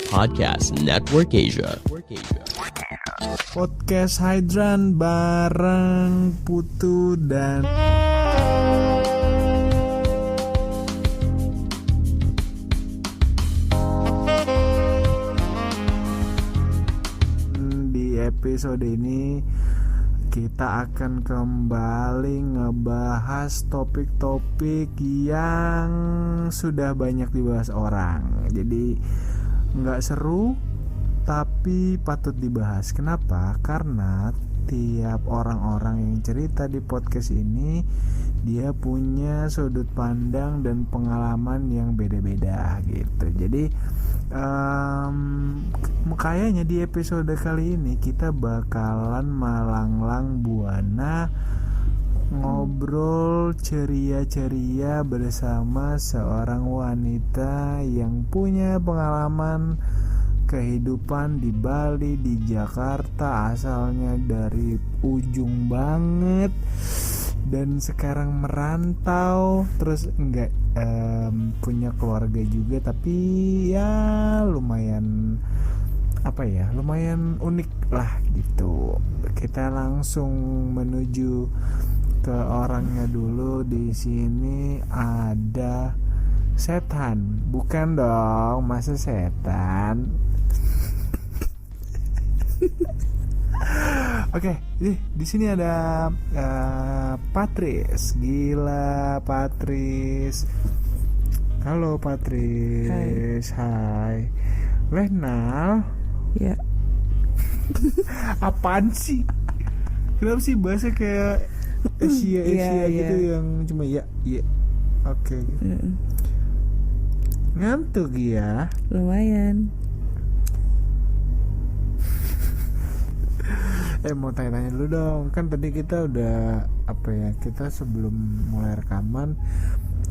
Podcast Network Asia. Podcast Hydran bareng Putu dan di episode ini kita akan kembali ngebahas topik-topik yang sudah banyak dibahas orang. Jadi nggak seru tapi patut dibahas. Kenapa? Karena tiap orang-orang yang cerita di podcast ini dia punya sudut pandang dan pengalaman yang beda-beda gitu. Jadi kayaknya di episode kali ini kita bakalan malanglang buana ngobrol ceria-ceria bersama seorang wanita yang punya pengalaman kehidupan di Bali, di Jakarta, asalnya dari ujung banget dan sekarang merantau, terus enggak punya keluarga juga, tapi ya lumayan unik lah gitu. Kita langsung menuju ke orangnya dulu. Di sini ada setan, bukan dong, masa setan. Oke, di sini ada Patris. Gila, Patris. Halo Patris. Hai. Lenal. Ya. Apaan sih? Kenapa sih bahasa kayak Asia gitu yang cuma ya. Oke. Ngantuk ya? Lumayan. Mau tanya-tanya dulu dong. Kan tadi kita udah kita sebelum mulai rekaman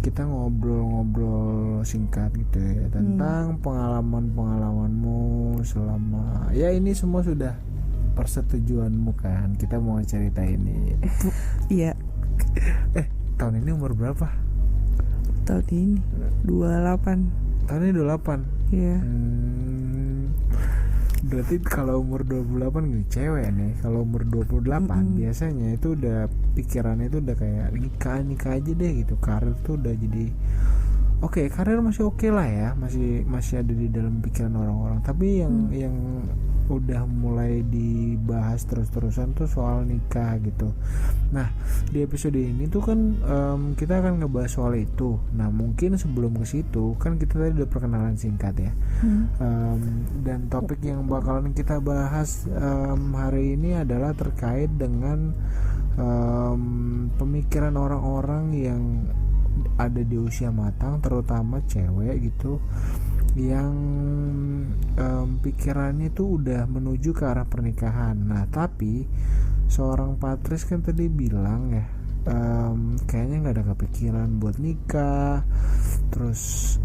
kita ngobrol singkat gitu ya tentang pengalamanmu selama ini semua sudah persetujuanmu kan. Kita mau cerita ini. Iya. Tahun ini umur berapa? Tahun ini 28. Tahun ini 28. Iya. Berarti kalau umur 28 gitu cewek nih. Kalau umur 28 biasanya itu udah pikirannya itu udah kayak nikah aja deh gitu. Karir tuh udah jadi karir masih oke lah ya. Masih ada di dalam pikiran orang-orang. Tapi yang udah mulai dibahas terus-terusan tuh soal nikah gitu. Nah, di episode ini tuh kan kita akan ngebahas soal itu. Nah, mungkin sebelum ke situ kan kita tadi udah perkenalan singkat ya. Dan topik yang bakalan kita bahas hari ini adalah terkait dengan pemikiran orang-orang yang ada di usia matang, terutama cewek gitu, yang pikirannya tuh udah menuju ke arah pernikahan. Nah, tapi seorang Patris kan tadi bilang ya, kayaknya nggak ada kepikiran buat nikah. Terus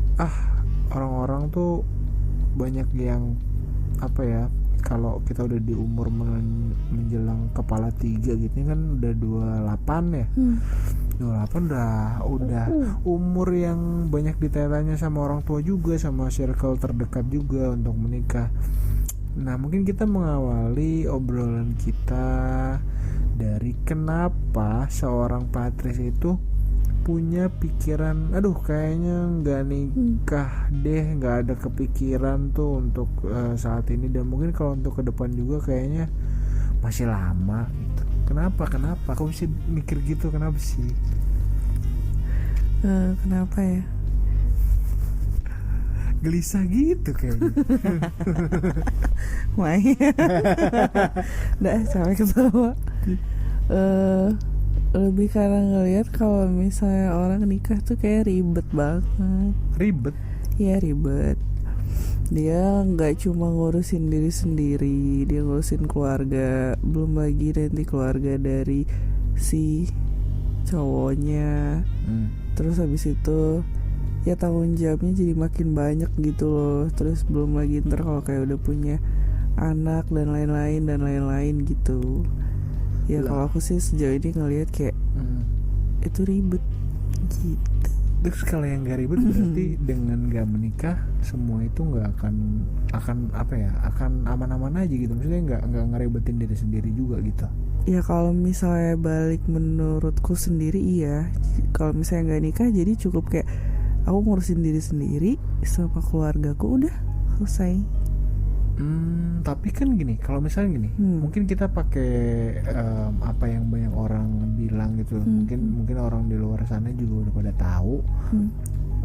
orang-orang tuh banyak yang kalau kita udah di umur menjelang kepala 3 gitu kan udah 28 ya. 28 udah umur yang banyak ditanya sama orang tua juga, sama circle terdekat juga untuk menikah. Nah, mungkin kita mengawali obrolan kita dari kenapa seorang Patris itu punya pikiran kayaknya nggak nikah deh, nggak ada kepikiran tuh untuk saat ini, dan mungkin kalau untuk ke depan juga kayaknya masih lama gitu. Kenapa kok bisa mikir gitu? Kenapa sih? Kenapa ya? Gelisah gitu kayaknya. Main. Udah sampai ketawa. Lebih karena ngelihat kalau misalnya orang nikah tuh kayak ribet banget. Ribet? Iya, ribet. Dia nggak cuma ngurusin diri sendiri, dia ngurusin keluarga, belum lagi nanti keluarga dari si cowoknya. Terus habis itu ya tanggung jawabnya jadi makin banyak gitu loh. Terus belum lagi ntar kalau kayak udah punya anak dan lain-lain gitu. Ya kalau aku sih sejauh ini ngelihat kayak itu ribet gitu. Terus kalau yang gak ribet berarti dengan gak menikah semua itu nggak akan apa ya, akan aman-aman aja gitu, maksudnya nggak ngeribetin diri sendiri juga gitu. Ya kalau misalnya balik menurutku sendiri iya. Kalau misalnya nggak nikah jadi cukup kayak aku ngurusin diri sendiri sama keluargaku, udah selesai. Tapi kan gini, kalau misalnya gini, mungkin kita pakai apa yang banyak orang bilang gitu. Mungkin orang di luar sana juga udah pada tahu.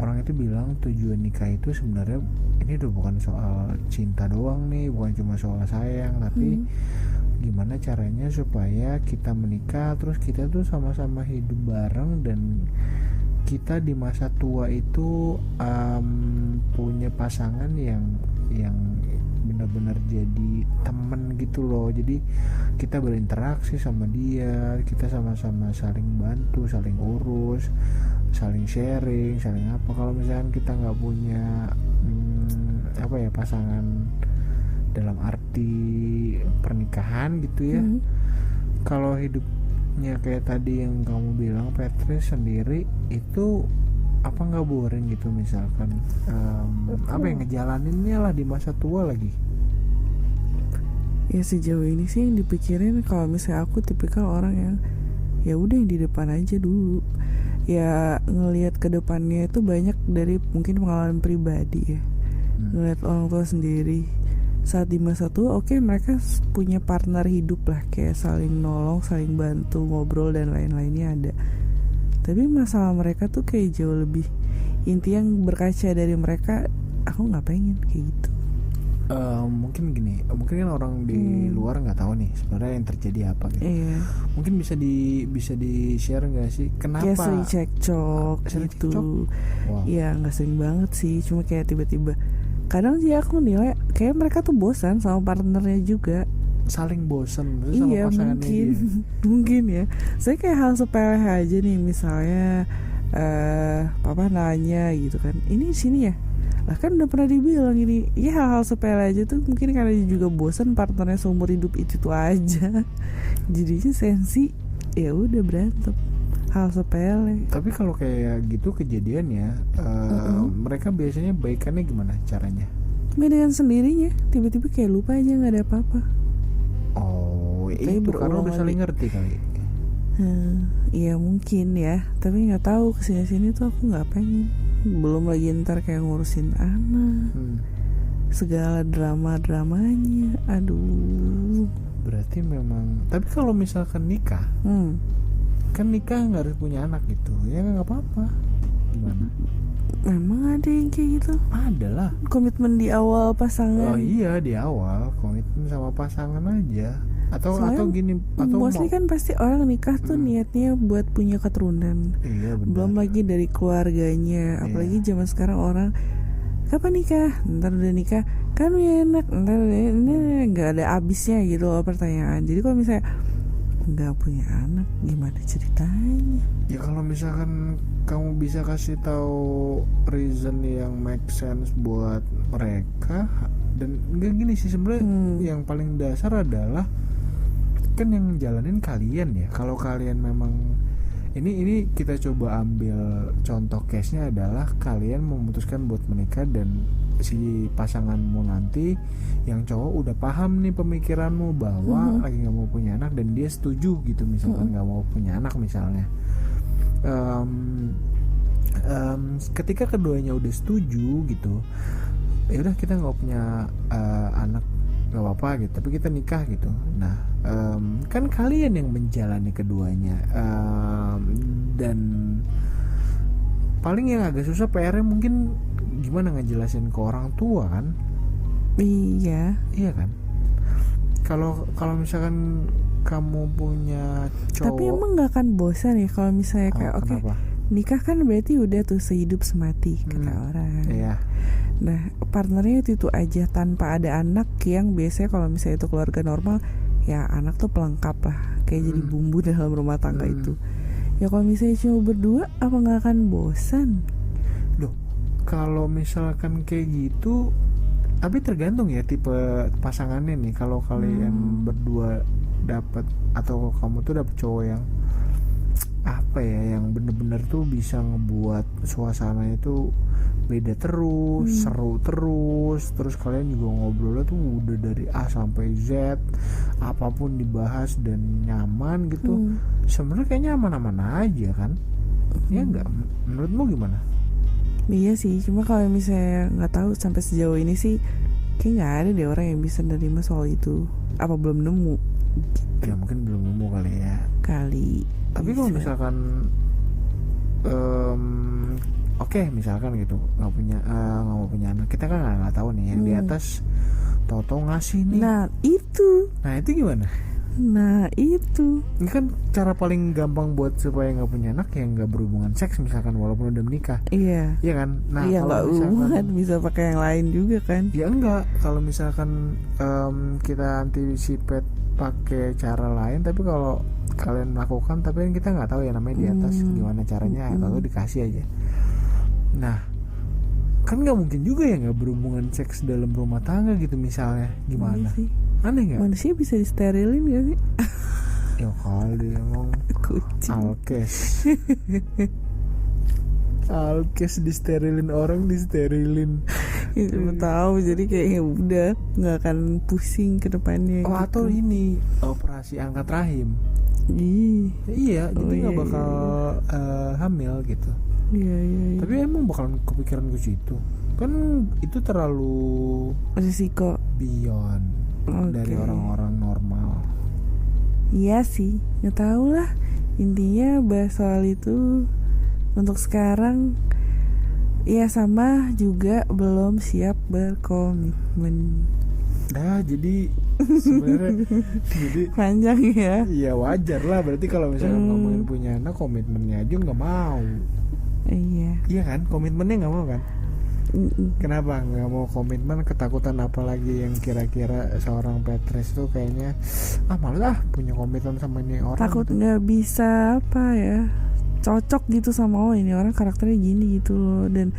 Orang itu bilang tujuan nikah itu sebenarnya ini udah bukan soal cinta doang nih, bukan cuma soal sayang, tapi gimana caranya supaya kita menikah terus kita tuh sama-sama hidup bareng dan kita di masa tua itu punya pasangan yang benar-benar jadi temen gitu loh. Jadi kita berinteraksi sama dia, kita sama-sama saling bantu, saling urus, saling sharing, saling apa. Kalau misalkan kita nggak punya apa ya, pasangan dalam arti pernikahan gitu ya, kalau hidupnya kayak tadi yang kamu bilang Patrice sendiri itu apa nggak boring gitu, misalkan apa yang ngejalaninnya lah di masa tua lagi. Ya sejauh ini sih yang dipikirin kalau misalnya aku tipikal orang yang ya udah yang di depan aja dulu. Ya ngelihat ke depannya itu banyak dari mungkin pengalaman pribadi ya. Ngelihat orang tua sendiri saat di masa tua, oke, mereka punya partner hidup lah, kayak saling nolong, saling bantu, ngobrol dan lain-lainnya ada. Tapi masalah mereka tuh kayak jauh lebih inti yang berkaca dari mereka. Aku nggak pengen kayak gitu. Mungkin gini, mungkin kan orang di luar nggak tahu nih sebenarnya yang terjadi apa gitu. Mungkin bisa di share nggak sih kenapa? Kayak sering cekcok gitu. Wow. Ya nggak sering banget sih, cuma kayak tiba-tiba. Kadang sih aku nilai kayak mereka tuh bosan sama partnernya juga. Saling bosan sama iya pasangannya mungkin dia. Mungkin ya. Saya kayak hal sepele aja nih, misalnya papa nanya gitu kan, ini di sini ya, lah kan udah pernah dibilang ini. Ya hal-hal sepele aja tuh mungkin karena dia juga bosan partnernya seumur hidup itu aja. Jadinya sensi, ya udah berantem hal sepele. Tapi kalau kayak gitu kejadiannya mereka biasanya baikannya gimana caranya? Dengan sendirinya, tiba-tiba kayak lupa aja nggak ada apa-apa. Oh, Tapi itu karena udah saling ngerti kali. Iya mungkin ya, tapi nggak tahu kesini-sini tuh aku nggak pengen. Belum lagi ntar kayak ngurusin anak, segala drama-dramanya, aduh. Berarti memang. Tapi kalau misalkan nikah, kan nikah nggak harus punya anak gitu, ya nggak apa-apa. Gimana? Memang ada yang kayak gitu? Ada lah. Komitmen di awal pasangan. Oh iya, di awal komitmen sama pasangan aja. Atau gini, atau mostly kan pasti orang nikah tuh niatnya buat punya keturunan. Iya benar. Belum lagi dari keluarganya. Apalagi zaman sekarang orang kapan nikah? Ntar udah nikah kan ya enak, ntar ini nggak ada habisnya gitu loh pertanyaan. Jadi kalau misalnya nggak punya anak, gimana ceritanya? Ya kalau misalkan kamu bisa kasih tahu reason yang make sense buat mereka, dan nggak gini sih sebenarnya, yang paling dasar adalah kan yang jalanin kalian ya. Kalau kalian memang ini kita coba ambil contoh case-nya adalah kalian memutuskan buat menikah dan si pasanganmu nanti yang cowok udah paham nih pemikiranmu bahwa lagi nggak mau punya anak dan dia setuju gitu, misalkan nggak mau punya anak misalnya. Ketika keduanya udah setuju gitu, ya udah kita nggak punya anak nggak apa-apa gitu, tapi kita nikah gitu. Nah kan kalian yang menjalani keduanya, dan paling yang agak susah PR-nya mungkin gimana ngejelasin ke orang tua kan. Iya kan. Kalau misalkan kamu punya cowok, tapi emang nggak akan bosan ya kalau misalnya kayak oke, nikah kan berarti udah tuh sehidup semati kata orang. Iya. Nah partnernya itu aja tanpa ada anak, yang biasanya kalau misalnya itu keluarga normal ya anak tuh pelengkap lah, kayak jadi bumbu dalam rumah tangga itu. Ya kalau misalnya cuma berdua, apa nggak akan bosan? Loh, kalau misalkan kayak gitu, tapi tergantung ya tipe pasangannya nih. Kalau kalian berdua dapat, atau kamu tuh dapet cowok yang apa ya, yang bener-bener tuh bisa ngebuat suasananya tuh beda terus, seru terus kalian juga ngobrolnya tuh udah dari A sampai Z, apapun dibahas dan nyaman gitu. Sebenarnya kayaknya aman-aman aja kan, ya enggak? Menurutmu gimana? Iya sih, cuma kalau misalnya nggak tahu sampai sejauh ini sih kayak nggak ada deh orang yang bisa nerima soal itu. Apa belum nemu? Ya mungkin belum nemu kali ya. Tapi kalau misalkan oke, misalkan gitu nggak mau punya anak, kita kan nggak tahu nih yang di atas Toto ngasih nih. Nah itu gimana? Ini kan cara paling gampang buat supaya nggak punya anak, yang nggak berhubungan seks misalkan walaupun udah menikah. Iya kan. Nah iya, kalau misalkan bisa pakai yang lain juga kan. Ya enggak, kalau misalkan kita antisipate pakai cara lain, tapi kalau kalian melakukan tapi kan kita nggak tahu ya namanya di atas gimana caranya, atau dikasih aja. Nah kan nggak mungkin juga ya nggak berhubungan seks dalam rumah tangga gitu misalnya, gimana? Aneh nggak? Manusia bisa disterilin gak sih? Ya kali emang Alkes disterilin, orang disterilin. Itu tahu, jadi kayak ya udah nggak akan pusing ke depannya. Oh gitu. Atau ini operasi angkat rahim. Iya, jadi nggak bakal hamil gitu. Iya. Tapi emang bakalan kepikiran ke situ. Kan itu terlalu risiko beyond dari orang-orang normal. Iya sih, nggak tahu lah. Intinya bahas soal itu untuk sekarang ya, sama juga belum siap berkomitmen. Nah jadi sebenarnya jadi panjang ya. Iya wajar lah, berarti kalau misalnya ngomongin punya anak, komitmennya aja nggak mau. Iya kan, komitmennya nggak mau kan. Kenapa nggak mau komitmen? Ketakutan apalagi yang kira-kira seorang Petres tuh kayaknya malah punya komitmen sama ini orang. Takut nggak bisa cocok gitu sama ini orang karakternya gini gitu loh, dan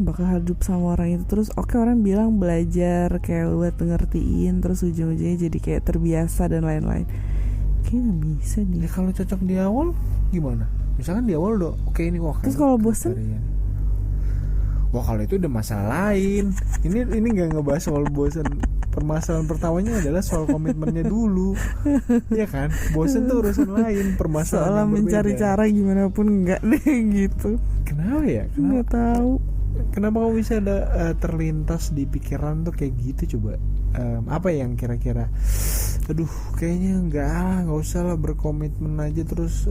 bakal hidup sama orang itu terus. Oke, orang bilang belajar kayak buat ngertiin, terus ujung-ujungnya jadi kayak terbiasa dan lain-lain. Kayaknya nggak bisa nih. Ya kalau cocok di awal gimana? Misalkan di awal udah oke ini terus kalau bosen? Wah kalau itu udah masalah lain. Ini nggak ngebahas soal bosen. Permasalahan pertamanya adalah soal komitmennya dulu. Iya kan? Bosen tuh urusan lain. Permasalahan soal mencari cara gimana pun enggak deh gitu. Kenapa ya? Nggak tahu. Kenapa kamu bisa ada terlintas di pikiran tuh kayak gitu coba? Apa yang kira-kira? Aduh, kayaknya nggak usah lah, berkomitmen aja terus.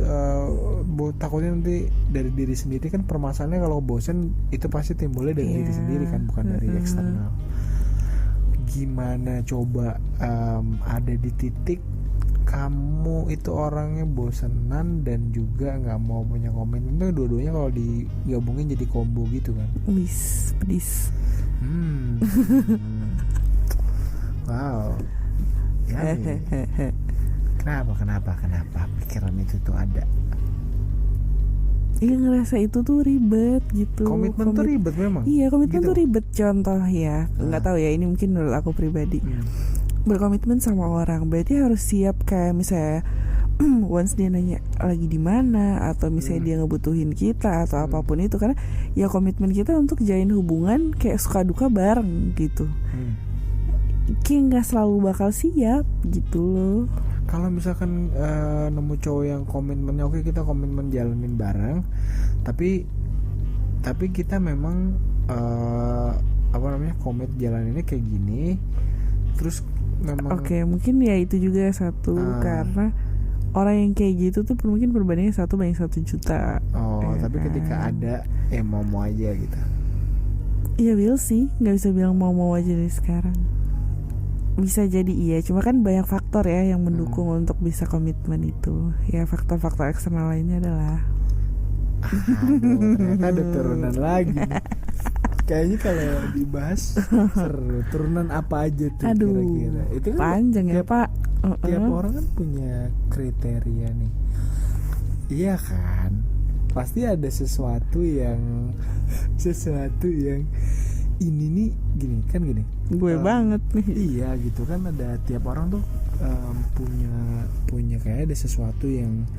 Takutnya nanti dari diri sendiri kan. Permasalahannya kalau bosen itu pasti timbulnya dari diri sendiri kan, bukan dari eksternal. Gimana coba ada di titik kamu itu orangnya bosenan dan juga nggak mau punya komitmen, itu dua-duanya kalau digabungin jadi combo gitu kan. Pedis. Wow. Ya, kenapa pikiran itu tuh ada? Iya, ngerasa itu tuh ribet gitu. Komitmen tuh ribet memang. Iya, komitmen gitu. tuh ribet. Contoh ya, nggak tahu ya, ini mungkin menurut aku pribadi. Berkomitmen sama orang berarti harus siap, kayak misalnya once dia nanya lagi di mana, atau misalnya dia ngebutuhin kita atau apapun itu, karena ya komitmen kita untuk jalin hubungan kayak suka duka bareng gitu. Kayak nggak selalu bakal siap gitu loh. Kalau misalkan nemu cowok yang komitmennya oke, kita komitmen jalanin bareng, tapi kita memang komit jalaninnya kayak gini, terus memang mungkin ya itu juga satu, karena orang yang kayak gitu tuh mungkin perbandingannya 1 banding 1 juta. Tapi ketika ada mau aja gitu. Iya, will sih, nggak bisa bilang mau aja dari sekarang. Bisa jadi iya, cuma kan banyak faktor ya yang mendukung untuk bisa komitmen itu. Ya faktor-faktor eksternal lainnya adalah ternyata ada turunan lagi. Kayaknya kalau dibahas seru. Turunan apa aja tuh kira-kira? Itu kan panjang ya Pak. Tiap orang kan punya kriteria nih. Iya kan? Pasti ada sesuatu yang ini nih gini. Gue banget nih. Iya gitu kan, ada tiap orang tuh punya kayak ada sesuatu yang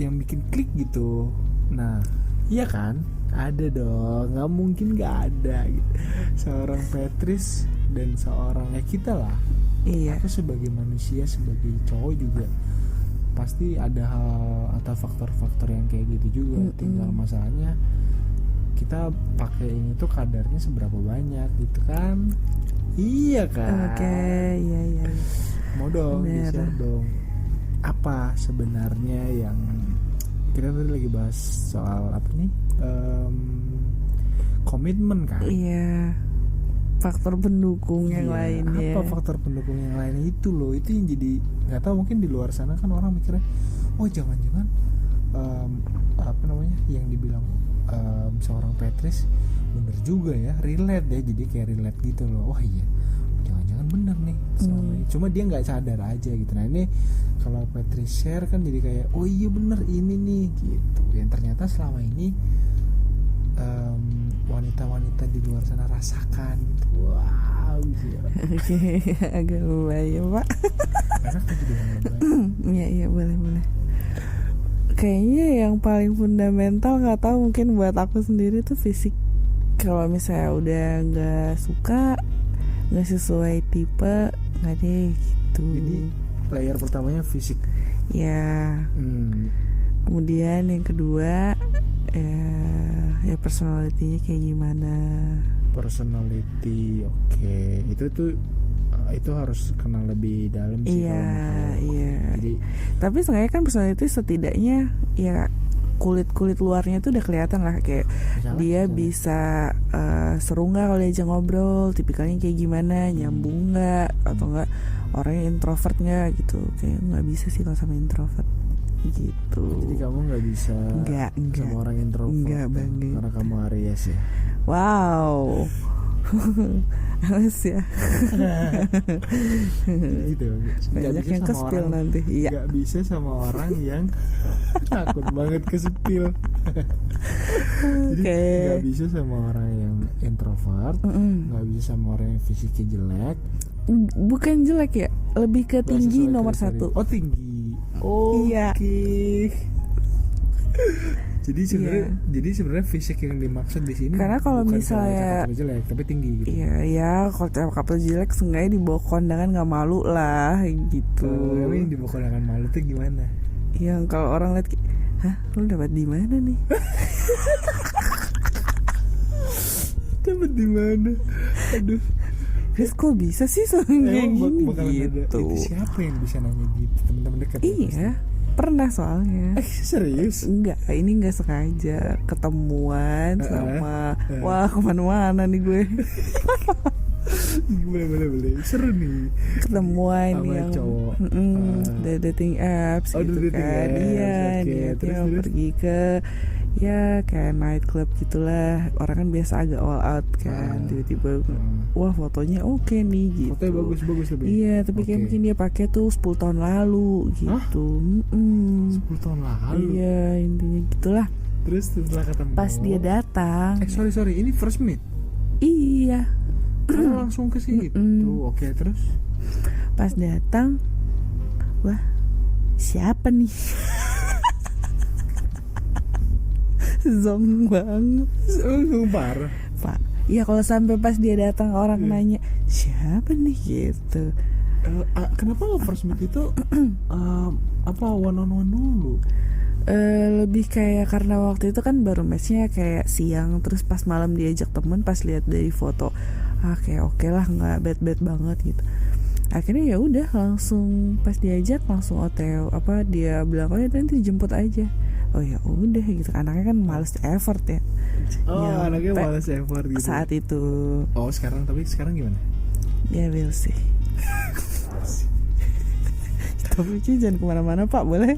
yang bikin klik gitu. Nah, iya kan? Ada dong, nggak mungkin nggak ada gitu. Seorang Patrice dan seorang kita lah. Iya. Aku sebagai manusia, sebagai cowok juga pasti ada hal atau faktor-faktor yang kayak gitu juga. Tinggal masalahnya kita pakai ini tuh kadarnya seberapa banyak gitu kan. Iya kan. Oke, iya. Mau dong di-share dong. Apa sebenarnya yang kita tadi lagi bahas soal apa nih? Komitmen kan. Iya. Faktor pendukung yang lainnya. Apa faktor pendukung yang lain itu loh? Itu yang jadi nggak tahu, mungkin di luar sana kan orang mikirnya, oh jangan-jangan apa namanya yang dibilang seorang Patrice bener juga ya, relate ya, jadi kayak relate gitu loh. Wah iya, jangan-jangan bener nih selama ini. Cuma dia nggak sadar aja gitu. Nah ini kalau Patrice share kan jadi kayak, oh iya bener ini nih gitu. Yang ternyata selama ini wanita-wanita di luar sana rasakan gitu. Wow gila. Oke, agak lebay Pak. Enak kan jadi orang lebay. Iya boleh. Kayaknya yang paling fundamental, nggak tahu, mungkin buat aku sendiri tuh fisik. Kalau misalnya udah nggak suka, nggak sesuai tipe, nggak deh gitu. Jadi layer pertamanya fisik. Ya. Kemudian yang kedua ya personality-nya kayak gimana. Personality, oke. Itu harus kenal lebih dalam sih. Iya. Jadi tapi sebenarnya kan personality setidaknya ya kulit luarnya tuh udah kelihatan lah, kayak dia bisa seru nggak kalau diajak ngobrol, tipikalnya kayak gimana, nyambung nggak, atau nggak orangnya introvert nggak gitu. Kayak nggak bisa sih kalau sama introvert gitu. Jadi kamu nggak bisa Enggak. sama orang introvert. Enggak banget. Karena kamu Aries ya. Wow. Alas ya. Gitu. Banyak yang ke-spill nanti. Iya. Gak bisa sama orang yang takut banget ke-spill. Jadi gak bisa sama orang yang introvert, gak bisa sama orang yang fisiknya jelek. Bukan jelek ya, lebih ke tinggi nomor kriteria. 1. Oh tinggi. Iya. Jadi sebenarnya fisik yang dimaksud di sini. Karena kalau bukan misalnya cakep jelek, tapi tinggi gitu. Iya, kalau cakep jelek seenggaknya di bawah kondangan nggak malu lah gitu. Yang di bawah kondangan malu tuh gimana? Yang kalau orang lihat, hah, lu dapat di mana nih? Dapat di mana? Aduh. Terus kok bisa sih soalnya gini gitu? Itu siapa yang bisa nanya gitu? Teman-teman dekat. Iya. Pernah soalnya. Serius? Enggak, ini enggak sengaja ketemuan sama wah kemana-mana nih gue. Boleh seru nih. Ketemuan sama yang cowok. dating apps gitu dating kan. apps. Iya, Okay. dia pergi ke ya kayak night club gitulah. Orang kan biasa agak all out kan. Tiba-tiba wah fotonya oke nih gitu. Fotonya bagus lebih. Iya, tapi kayak mungkin dia pakai tuh 10 tahun lalu gitu. 10 tahun lalu. Iya, intinya gitulah. Terus setelah ketemu, pas dia datang, sorry, ini first meet. Iya. Langsung ke situ. Oke, terus pas datang, wah, siapa nih? Zong banget. Parah. Pak, ya kalau sampai pas dia datang orang nanya siapa nih gitu. Kenapa nggak first meet itu apa one on one dulu? Lebih kayak karena waktu itu kan baru matchnya kayak siang, terus pas malam diajak temen, pas lihat dari foto kayak oke lah, nggak bad banget gitu. Akhirnya ya udah langsung pas diajak langsung OTW, apa dia bilang oh ya nanti dijemput aja. Oh ya udah gitu, anaknya kan males effort ya. Anaknya males effort gitu. Saat itu. Oh sekarang gimana? Ya we'll see. Topiknya jangan kemana-mana Pak, boleh?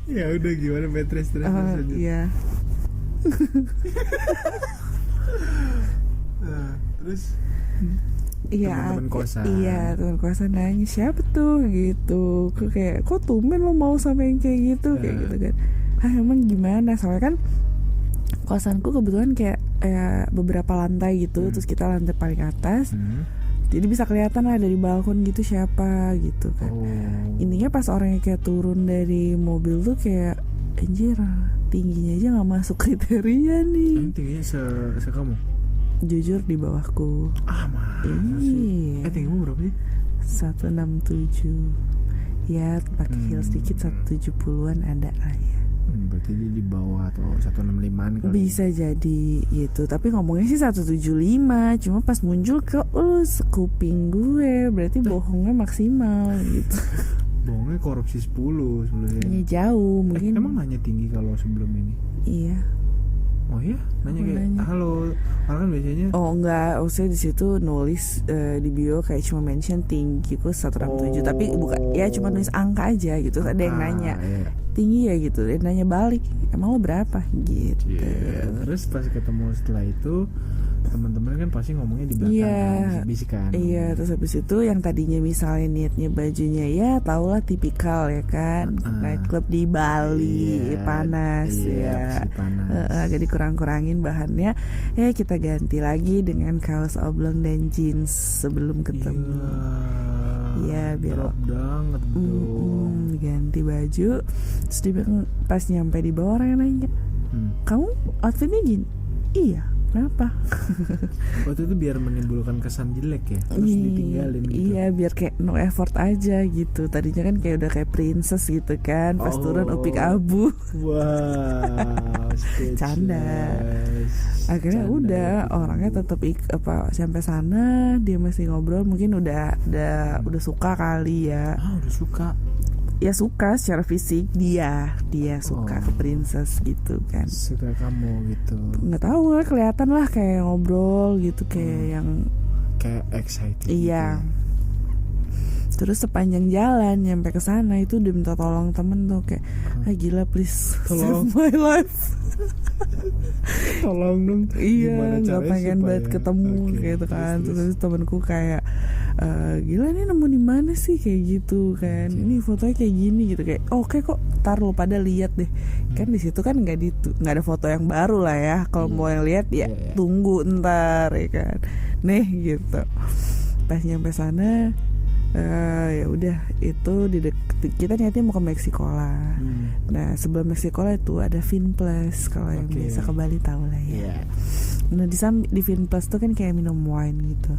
Ya udah gimana Patrice terus lanjut. Iya. Terus Iya, teman kosan. Iya, teman kosan nanya siapa tuh gitu. Kok tumben lo mau sama yang kayak gitu, kayak gitu kan. Emang gimana? Soalnya kan kosanku kebetulan kayak beberapa lantai gitu, terus kita lantai paling atas. Jadi bisa kelihatan lah dari balkon gitu siapa gitu kan. Intinya pas orangnya kayak turun dari mobil tuh kayak anjir, tingginya aja nggak masuk kriteria nih. Tingginya se kamu? Jujur di bawahku. Masa sih? Tinggimu berapa sih? 167. Ya pakai heels sedikit 170-an ada lah ya. Berarti dia di bawah atau 165an kali. Bisa jadi gitu. Tapi ngomongnya sih 175. Cuma pas muncul ke kuping gue, berarti bohongnya maksimal gitu. Bohongnya korupsi 10 sebelumnya. Ya jauh mungkin. Emang nanya tinggi kalau sebelum ini? Iya. Oh iya, nanya kayak nanya. halo. Orang kan biasanya. Oh enggak, maksudnya di situ nulis di bio kayak cuma mention tinggiku 167, tapi bukan ya cuma nulis angka aja gitu. Ada yang nanya Iya. tinggi ya gitu, dia nanya balik emang lo berapa gitu. Terus pas ketemu setelah itu teman-teman kan pasti ngomongnya di belakang kan, bisik-bisikan. Iya, terus habis itu yang tadinya misalnya niatnya bajunya ya tau lah tipikal ya kan, nightclub di Bali, panas ya, panas. jadi kurang-kurangin bahannya, kita ganti lagi dengan kaos oblong dan jeans sebelum ketemu. Iya, biar banget dong. ganti baju. Terus dia bilang, pas nyampe di bawah orang yang nanya, kamu outfitnya gini? Iya. Kenapa? Waktu itu biar menimbulkan kesan jelek ya, terus ditinggalin gitu. Iya, biar kayak no effort aja gitu. Tadinya kan kayak udah kayak princess gitu kan, pas turun upik abu. Wow, canda. Akhirnya udah orangnya tetap sampai sana dia masih ngobrol, mungkin udah suka kali ya. Udah suka. Ya suka secara fisik, dia suka ke princess gitu kan. Suka kamu gitu. Nggak tahu lah, kelihatan lah kayak ngobrol gitu, kayak yang kayak excited. Iya. Gitu. Terus sepanjang jalan nyampe ke sana itu udah minta tolong temen tuh kayak, gila please tolong. save my life. Tolong dong. Iya, nggak pengen banget ketemu gitu kan. Terus temenku kayak, gila nih nemu di mana sih kayak gitu kan. Ini fotonya kayak gini gitu, kayak oke kok, tar lo pada lihat deh. Kan di situ kan nggak ada foto yang baru lah ya. Kalau mau yang lihat ya tunggu ntar ya kan. Nih gitu. Pas nyampe sana, ya udah itu kita niatnya mau ke Meksikola. Nah sebelum Meksikola itu ada Vinplus, kalau yang biasa ke Bali tahu lah ya. Nah di Vinplus tuh kan kayak minum wine gitu.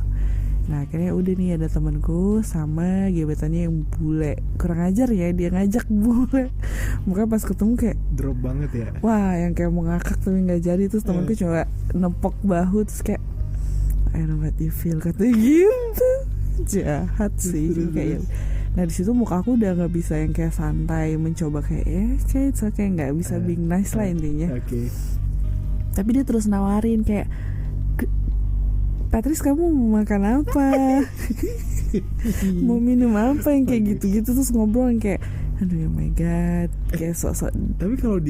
Nah akhirnya udah nih ada temanku sama gebetannya yang bule, kurang ajar ya dia ngajak bule. Makanya pas ketemu kayak drop banget ya. Wah yang kayak mau ngakak tapi nggak jadi. Terus temanku coba nepok bahu terus kayak I know what you feel, katanya gitu. Jahat sih kayak. Nah di situ muka aku udah nggak bisa yang kayak santai mencoba kayak kayak nggak bisa being nice lah intinya. Tapi dia terus nawarin kayak, Patris kamu mau makan apa? Mau minum apa yang kayak gitu-gitu, terus ngobrol yang kayak aduh oh my god, kayak sok-sok. Tapi kalau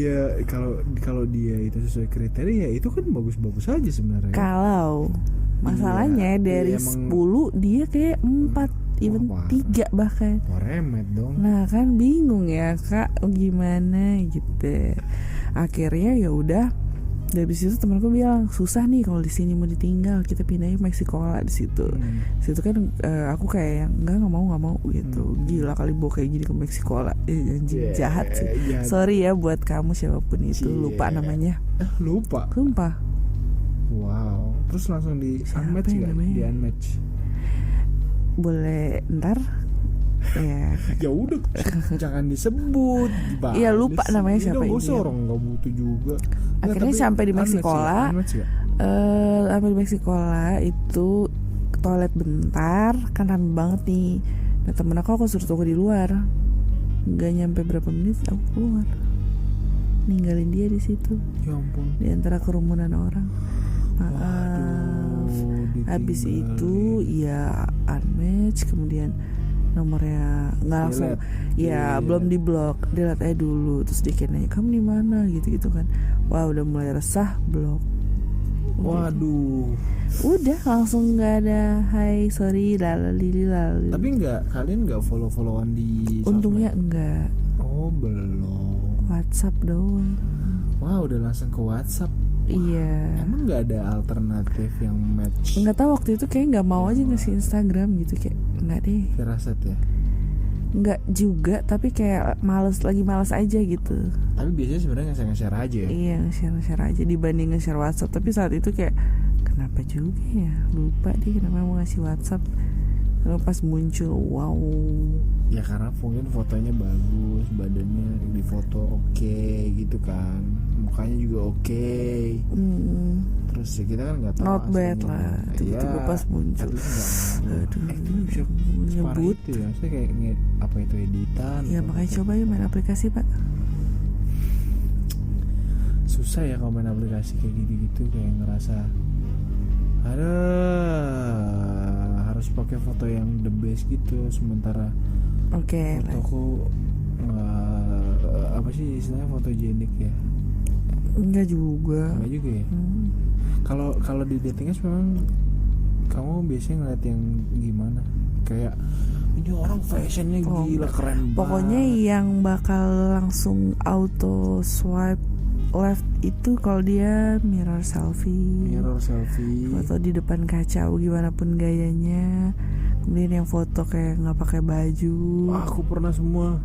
dia itu sesuai kriteria itu kan bagus-bagus aja sebenarnya. Kalau masalahnya dari 10 dia kayak 4, even 3 bahkan. Remet dong. Nah kan bingung ya kak, gimana gitu. Akhirnya ya udah. Dari situ temanku bilang susah nih kalau di sini mau ditinggal, kita pindahin Meksikola di situ. Situ kan aku kayak yang nggak mau gitu. Gila kali bawa kayak gini ke Meksikola, anjing jahat sih. Sorry ya buat kamu siapapun itu, lupa namanya. Lupa. Sumpah. Wow. Terus langsung di unmatch nggak? Di unmatch. Boleh ntar. Ya udah jangan disebut. Iya lupa namanya siapa ini. Orang nggak butuh juga. Akhirnya sampai di Meksikola. Sampai di Meksikola itu toilet bentar, kan rame banget nih. Nah temen aku suruh tunggu di luar. Nggak nyampe berapa menit aku keluar, ninggalin dia di situ. Ya ampun. Di antara kerumunan orang. Maaf. Habis itu ya unmatch, kemudian nomornya nggak langsung belum di blok, dia lihat aja dulu, terus dia kayak nanya kamu di mana gitu kan. Wah udah mulai resah, blok. Waduh. Udah langsung nggak ada hai sorry lalali. Tapi kalian nggak followan di untungnya enggak. Oh belum. WhatsApp doang. Wah udah langsung ke WhatsApp. Iya. Emang nggak ada alternatif yang match? Nggak tahu waktu itu kayak nggak mau aja ngasih Instagram gitu, kayak nggak deh. Firasat ya. Nggak juga, tapi kayak lagi males aja gitu. Tapi biasanya sebenarnya nge-share aja ya. Iya, nge-share aja dibanding nge-share WhatsApp. Tapi saat itu kayak kenapa juga ya, lupa deh kenapa mau ngasih WhatsApp. Lalu pas muncul, wow. Ya karena mungkin fotonya bagus, badannya di foto oke gitu kan, mukanya juga oke. Terus ya kita kan nggak tahu. Not bad aslinya. lah. Tiba-tiba pas muncul. Aduh, itu bisa Nyebut. itu ya. Saya kayak apa itu editan? Ya makanya coba yuk main aplikasi Pak. Susah ya kalau main aplikasi kayak gitu-gitu, kayak ngerasa ada harus pakai foto yang the best gitu, sementara Oke. fotoku apa sih istilahnya fotogenik ya? Enggak juga. Enggak juga ya. Kalau di dating apps memang kamu biasanya ngeliat yang gimana? Kayak ini orang fashionnya gila keren banget. Pokoknya yang bakal langsung auto swipe left itu kalau dia mirror selfie. Foto Foto di depan kaca gimana pun gayanya. Kemudian yang foto kayak nggak pakai baju. Aku pernah semua.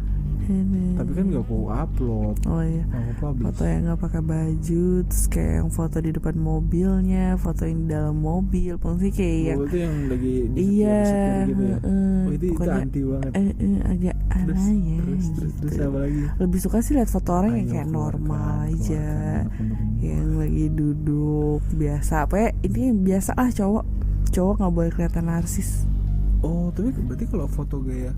Tapi kan gak aku upload. Oh iya. Aku publish. Foto yang nggak pakai baju, terus kayak yang foto di depan mobilnya, foto yang di dalam mobil, maksudnya kayak yang itu yang lagi di iya, setir gitu ya. Oh itu pokoknya anti banget. Agak aneh ya. Terus apa lagi? Lebih suka sih lihat foto orang yang Ayo, kayak normal keluarkan, aja, keluarkan. yang lagi duduk biasa. Apa ya intinya biasa lah, cowok nggak boleh kelihatan narsis. Oh tapi berarti kalau foto gaya,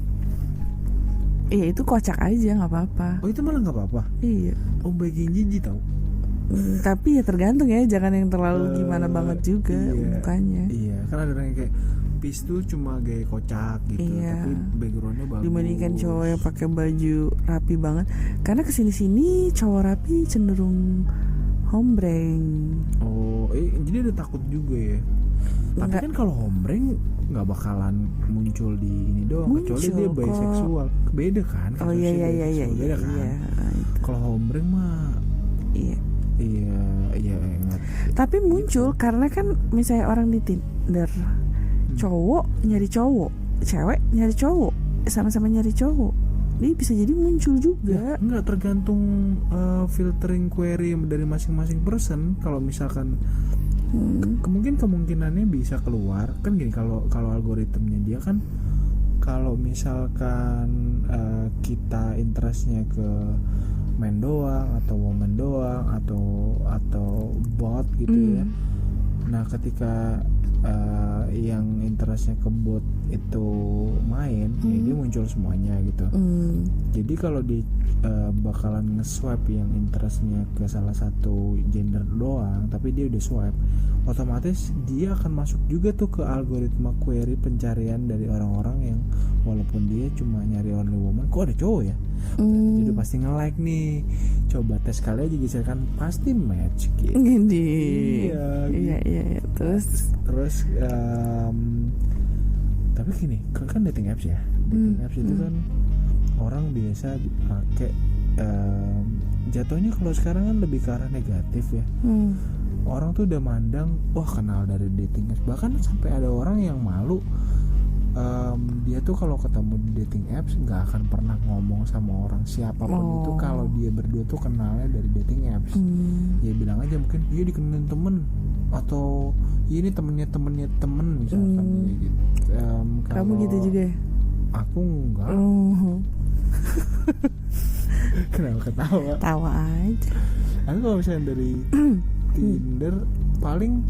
Iya itu kocak aja nggak apa-apa. oh itu malah nggak apa-apa. Iya. Oh bagian jijik tau. Tapi ya tergantung ya, jangan yang terlalu gimana banget juga iya, mukanya. Iya kan ada orang yang kayak peace tuh cuma gaya kocak gitu, Iya. tapi backgroundnya bagus. Dibandingkan cowok yang pakai baju rapi banget, karena kesini-sini cowok rapi cenderung hombreng. Oh jadi ada takut juga ya. Tapi Enggak. kan kalau hombreng nggak bakalan muncul di ini doang, kecuali dia kok. bisexual. Beda kan? Oh iya Kasusnya iya iya bisexual, beda kan? iya. Itu. Kalau hombreng mah Iya. iya ingat. Tapi muncul karena kan misalnya orang di Tinder, cowok nyari cowok, cewek nyari cowok, sama-sama nyari cowok, dia bisa jadi muncul juga. Enggak tergantung filtering query dari masing-masing person. Kalau misalkan kemungkinannya bisa keluar kan gini, kalau algoritmnya dia kan, kalau misalkan kita interestnya ke men doang atau woman doang atau bot gitu ya. Nah ketika yang interestnya ke bot itu main, ya dia muncul semuanya gitu. Jadi kalau di bakalan nge-swipe yang interestnya ke salah satu gender doang, tapi dia udah swipe, otomatis dia akan masuk juga tuh ke algoritma query pencarian dari orang-orang yang walaupun dia cuma nyari only woman, kok ada cowok ya? Jadi pasti nge-like nih. Coba tes kali aja geserkan, pasti match gitu. Gini. Iya, Iya. Terus tapi gini, kan dating apps ya. Dating apps itu kan orang biasa pakai jatuhnya kalau sekarang kan lebih ke arah negatif ya. Orang tuh udah mandang, wah kenal dari dating apps. Bahkan sampai ada orang yang malu, dia tuh kalau ketemu di dating apps nggak akan pernah ngomong sama orang siapapun itu kalau dia berdua tuh kenalnya dari dating apps. Ya bilang aja mungkin iya dikenalin temen, atau ini temennya temen misalkan gitu. Kamu gitu juga ya? Aku enggak. Kenapa ketawa? Tawa aja. Aku kalau misalnya dari Tinder paling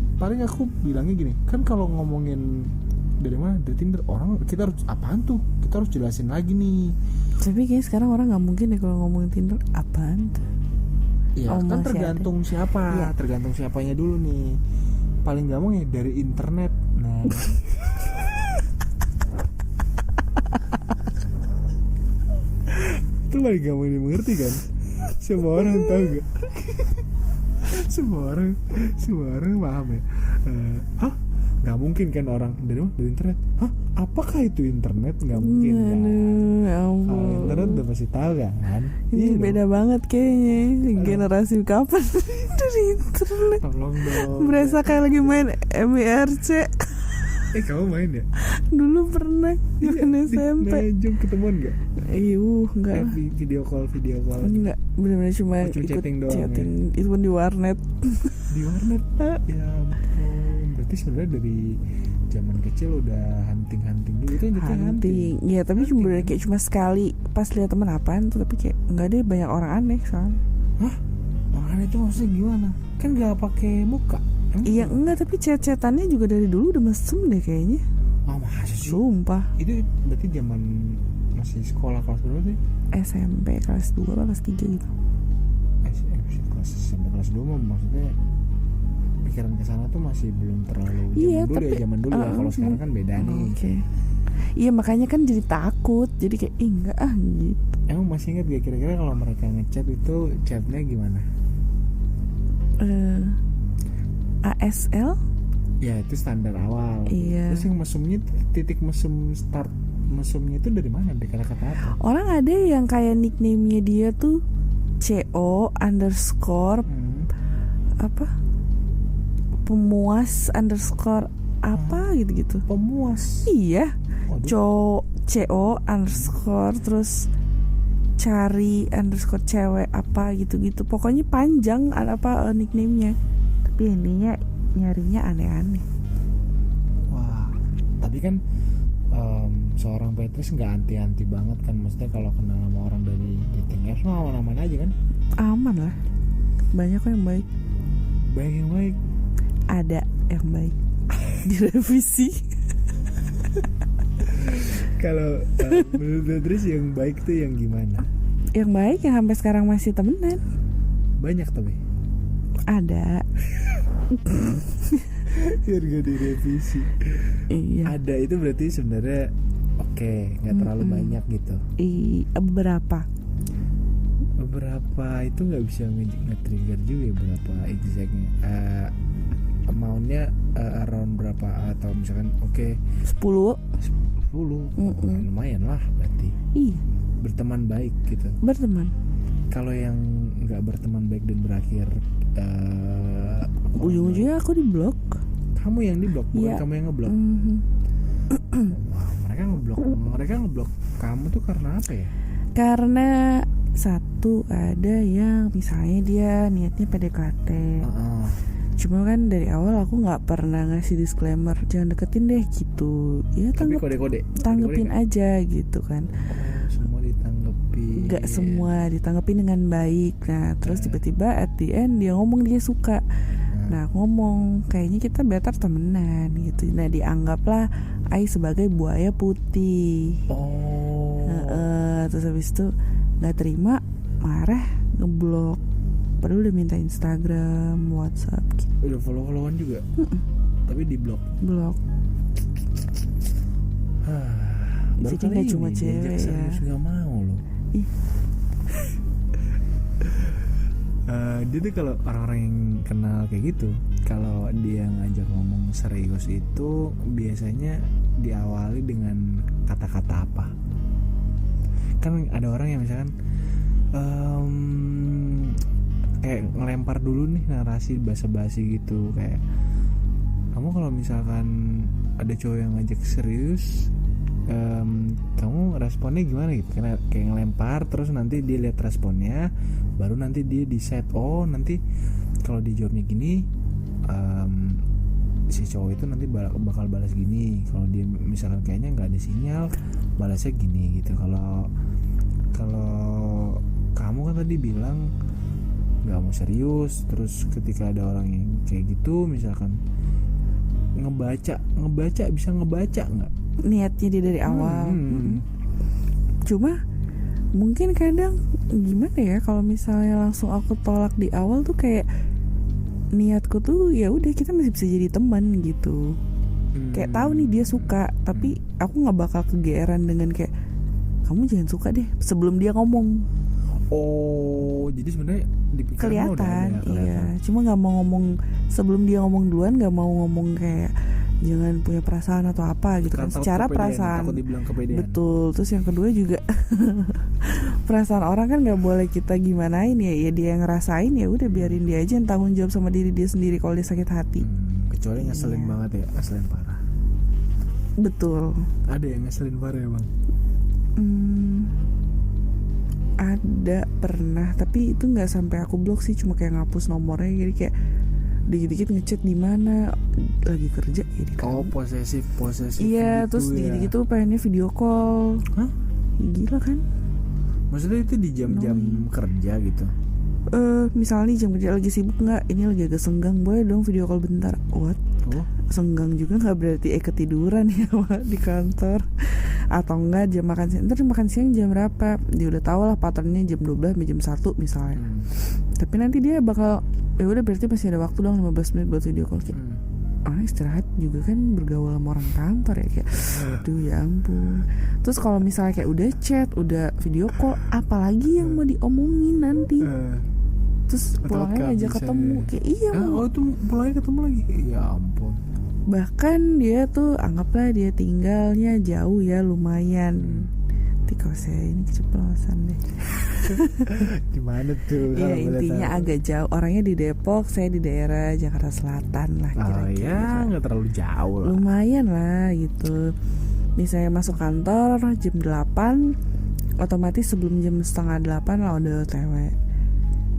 aku bilangnya gini, kan kalau ngomongin dari mana, dari Tinder, orang kita harus apaan tuh, kita harus jelasin lagi nih. Tapi kayaknya sekarang orang nggak mungkin ya kalau ngomongin Tinder apaan tuh. Iya kan tergantung siapa, Iya. tergantung siapanya dulu nih. Paling gampang ya dari internet. Nah itu paling gampang dimengerti kan, semua orang tahu gak? semua orang paham ya. Hah? Nggak mungkin kan orang dari mana? Dari internet. Hah? Apakah itu internet? Nggak mungkin kan? Kalau internet udah pasti tahu kan? Ini beda banget kayaknya. Generasi kapan? di internet. Tolong dong. Berasa kayak lagi main MIRC. Kamu main ya? Dulu pernah zaman SMP. Najung ketemuan gak? Enggak lah. Video call Enggak, benar-benar cuma ikut chatting doang ya? Itu pun di warnet. Di warnet. Ya ampun. Berarti sebenarnya dari zaman kecil udah hunting juga. Itu Hunting. Ya tapi cuma bener kayak cuma sekali pas lihat teman apaan tuh, tapi kayak enggak deh, banyak orang aneh soalnya. Hah? Orang aneh itu maksudnya gimana? Kan gak pakai muka. Iya enggak, tapi chat-chatannya juga dari dulu udah mesem deh kayaknya. Oh masa sih? Sumpah. Itu berarti zaman masih sekolah kelas berapa sih? SMP kelas 2 atau kelas 3 gitu. SMP kelas 2 mah maksudnya pikiran kesana tuh masih belum terlalu zaman dulu ya. Kalau sekarang kan beda nih. Okay. Iya makanya kan jadi takut. Jadi kayak enggak gitu. Emang masih ingat gak kira-kira kalau mereka ngechat itu chatnya gimana? ASL? Ya itu standar awal. Iya. Terus yang mesumnya, titik mesum start mesumnya itu dari mana? Dari kata-kata apa? Orang ada yang kayak nickname-nya dia tuh CO underscore apa? Pemuas underscore apa gitu-gitu. Pemuas? Iya. CO underscore terus cari underscore cewek apa gitu-gitu. Pokoknya panjang apa nickname-nya. Tapi ininya nyarinya aneh-aneh. Wah, tapi kan seorang Petrus nggak anti-anti banget kan, maksudnya kalau kenal sama orang dari dating apps mah aman-aman aja kan? Aman lah, banyak kok yang baik. Baik yang baik. Ada yang baik. Direvisi. Kalau menurut Petrus yang baik tuh yang gimana? Yang baik yang sampai sekarang masih temenan. Banyak tapi. Ada. Biar gak direvisi. Iya. Ada itu berarti sebenarnya oke, nggak terlalu banyak gitu. Beberapa itu nggak bisa nge-trigger juga ya, berapa exactnya. Amountnya around berapa, atau misalkan 10 lumayan lah berarti. Iya. Berteman baik gitu. Berteman. Kalau yang nggak berteman baik dan berakhir ujung-ujungnya aku di blok. Kamu yang di blok, bukan kamu yang ngeblok. Wow, mereka ngeblok kamu tuh karena apa ya? Karena satu, ada yang misalnya dia niatnya PDKT. Cuma kan dari awal aku nggak pernah ngasih disclaimer jangan deketin deh gitu. Ya Tapi kode-kode tanggepin aja gitu kan. Semua ditanggepi. Nggak semua ditanggepin dengan baik. Nah terus tiba-tiba at the end dia ngomong dia suka. Nah ngomong kayaknya kita better temenan gitu. Nah dianggaplah Ai sebagai buaya putih. Terus habis itu nggak terima, marah, ngeblok. Padahal udah minta Instagram, WhatsApp gitu. Udah follow-followan juga? Tapi di blok. Jadi gak cuma cewek ya. Gak mau loh. Dia tuh kalau orang-orang yang kenal kayak gitu, kalau dia ngajak ngomong serius itu biasanya diawali dengan kata-kata apa? Kan ada orang yang misalkan kayak ngelempar dulu nih narasi basa-basi gitu, kayak kamu kalau misalkan ada cowok yang ngajak serius, kamu responnya gimana gitu, karena kayak ngelempar terus nanti dia lihat responnya, baru nanti dia decide, oh nanti kalau dijawabnya gini si cowok itu nanti bakal balas gini, kalau dia misalkan kayaknya nggak ada sinyal balasnya gini gitu. Kalau kamu kan tadi bilang nggak mau serius, terus ketika ada orang yang kayak gitu misalkan ngebaca bisa ngebaca nggak niatnya dia dari awal. Cuma mungkin kadang gimana ya, kalau misalnya langsung aku tolak di awal tuh kayak niatku tuh ya udah kita masih bisa jadi teman gitu. Kayak tahu nih dia suka, tapi aku nggak bakal kegeeran dengan kayak kamu jangan suka deh sebelum dia ngomong. Oh, jadi sebenarnya di pikiran kelihatan. Iya. Cuma nggak mau ngomong sebelum dia ngomong duluan, nggak mau ngomong kayak jangan punya perasaan atau apa gitu kan. Secara perasaan. Takut dibilang kepedean. Betul. Terus yang kedua juga perasaan orang kan nggak boleh kita gimanain ya. Ya dia yang ngerasain, ya udah biarin dia aja yang tanggung jawab sama diri dia sendiri kalau dia sakit hati. Kecuali ngeselin Iya. banget ya, ngeselin parah. Betul. Ada yang ngeselin parah ya bang? Ada pernah, tapi itu nggak sampai aku blok sih, cuma kayak ngapus nomornya. Jadi kayak dikit-dikit ngechat di mana lagi kerja ya di Oh, kantor. posesif Iya, gitu terus ya. dikit-dikit tuh pengennya video call. Hah? Gila kan? Maksudnya itu di jam-jam kerja gitu? Misalnya nih jam kerja lagi sibuk nggak? Ini lagi agak senggang, boleh dong video call bentar. What? Oh, Senggang juga nggak berarti ketiduran ya Wak, di kantor. Atau enggak jam makan siang, ntar makan siang jam berapa? Dia udah tahu lah patternnya jam 12 sampai jam 1 misalnya. Tapi nanti dia bakal, ya udah berarti masih ada waktu dong 15 menit buat video call. Kayak, istirahat juga kan, bergaul sama orang kantor ya, kayak aduh ya ampun. Terus kalau misalnya kayak udah chat, udah video call, apalagi yang mau diomongin nanti. Terus pulangnya ngajak ketemu, kayak iya mau. Oh itu pulangnya ketemu lagi? Ya ampun. Bahkan dia tuh anggaplah dia tinggalnya jauh ya, lumayan. Nanti kalau saya ini keceplosan deh. Gimana tuh? Iya, kalau boleh intinya tahu? agak jauh. Orangnya di Depok, saya di daerah Jakarta Selatan lah Oh kira-kira. ya, nggak terlalu jauh lah. Lumayan lah gitu. Misalnya masuk kantor jam 8, otomatis sebelum jam setengah 8 lah udah OTW.